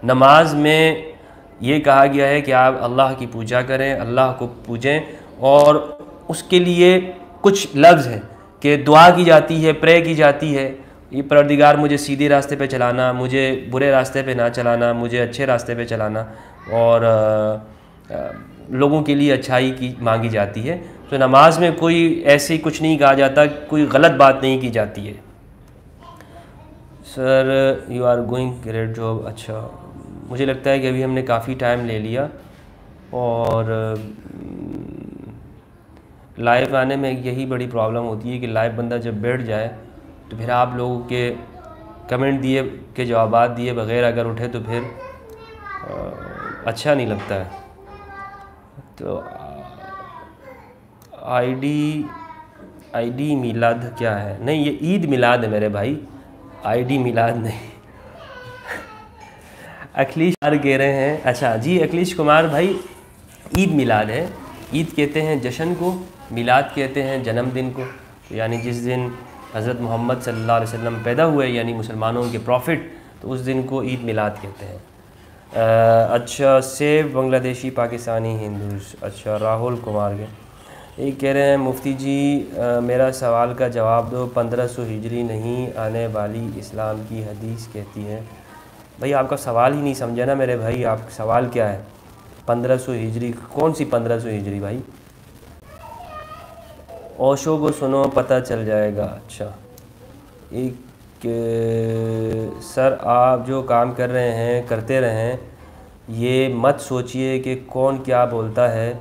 नमाज में ये कहा गया है कि आप अल्लाह की पूजा करें, अल्लाह को पूजें, और उसके लिए कुछ लफ्ज़ हैं कि दुआ की जाती है, प्रे की जाती है, ये परवरदिगार मुझे सीधे रास्ते पे चलाना, मुझे बुरे रास्ते पे ना चलाना, मुझे अच्छे रास्ते पे चलाना, और लोगों के लिए अच्छाई की मांगी जाती है। तो नमाज में कोई ऐसे कुछ नहीं कहा जाता, कोई गलत बात नहीं की जाती है। Sir you are going great job. अच्छा, मुझे लगता है कि अभी हमने काफ़ी टाइम ले लिया, और लाइव आने में यही बड़ी प्रॉब्लम होती है कि लाइव बंदा जब बैठ जाए तो फिर आप लोगों के कमेंट दिए के जवाबात दिए बग़ैर अगर उठे तो फिर अच्छा नहीं लगता है। तो आईडी मिलाद क्या है? नहीं, ये ईद मिलाद है मेरे भाई, आईडी मिलाद नहीं। अखिलेश कह रहे हैं, अच्छा जी अखिलेश कुमार भाई, ईद मिलाद है। ईद कहते हैं जश्न को, मिलाद कहते हैं जन्मदिन को, यानी जिस दिन हज़रत मोहम्मद सल्लल्लाहु अलैहि वसल्लम पैदा हुए, यानी मुसलमानों के प्रॉफिट, तो उस दिन को ईद मिलाद कहते हैं। अच्छा, सेव बांग्लादेशी पाकिस्तानी हिंदूज़, अच्छा राहुल कुमार के ये कह रहे हैं मुफ्ती जी मेरा सवाल का जवाब दो, 1500 हिजरी नहीं आने वाली इस्लाम की हदीस कहती है। भाई आपका सवाल ही नहीं समझा ना मेरे भाई, आप सवाल क्या है? 1500 हिजरी कौन सी 1500 हिजरी भाई? ओशो को सुनो पता चल जाएगा। अच्छा, एक सर आप जो काम कर रहे हैं करते रहें, ये मत सोचिए कि कौन क्या बोलता है,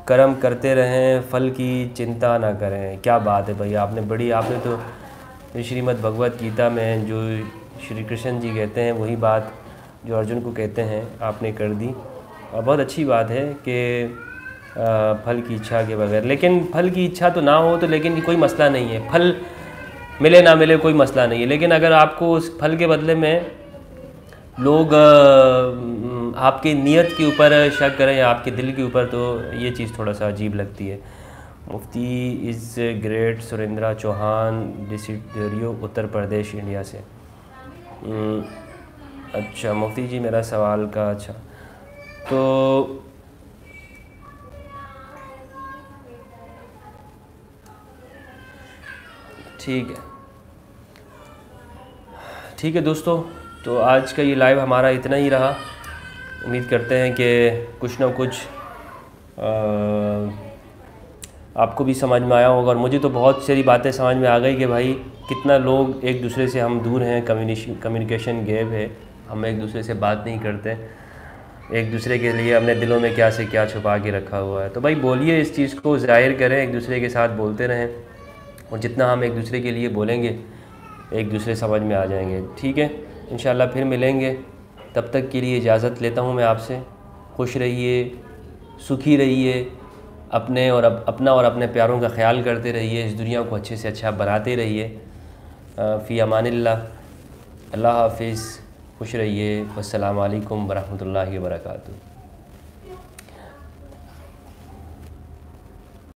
कर्म करते रहें, फल की चिंता ना करें। क्या बात है भाई, आपने तो श्रीमद् भगवत गीता में जो श्री कृष्ण जी कहते हैं वही बात जो अर्जुन को कहते हैं आपने कर दी, और बहुत अच्छी बात है कि फल की इच्छा के बगैर। लेकिन फल की इच्छा तो ना हो तो लेकिन कोई मसला नहीं है, फल मिले ना मिले कोई मसला नहीं है, लेकिन अगर आपको उस फल के बदले में लोग आपकी नीयत के ऊपर शक करें या आपके दिल के ऊपर, तो ये चीज़ थोड़ा सा अजीब लगती है। Mufti is great, Surendra Chauhan, district Uttar Pradesh, India से। अच्छा मुफ्ती जी मेरा सवाल का, अच्छा तो ठीक है दोस्तों, तो आज का ये लाइव हमारा इतना ही रहा। उम्मीद करते हैं कि कुछ ना कुछ आपको भी समझ में आया होगा, और मुझे तो बहुत सारी बातें समझ में आ गई कि भाई कितना लोग एक दूसरे से हम दूर हैं, कम्युनिकेशन गैप है, हम एक दूसरे से बात नहीं करते, एक दूसरे के लिए अपने दिलों में क्या से क्या छुपा के रखा हुआ है। तो भाई बोलिए, इस चीज़ को ज़ाहिर करें, एक दूसरे के साथ बोलते रहें, और जितना हम एक दूसरे के लिए बोलेंगे एक दूसरे समझ में आ जाएंगे। ठीक है, इंशाल्लाह फिर मिलेंगे, तब तक के लिए इजाज़त लेता हूँ मैं आपसे। खुश रहिए, सुखी रहिए, अपना और अपने प्यारों का ख्याल करते रहिए, इस दुनिया को अच्छे से अच्छा बनाते रहिए। फ़ी अमानिल्लाह, अल्लाह हाफ़िज़, खुश रहिए। वस्सलामु अलैकुम वरहमतुल्लाहि वबरकातुहू।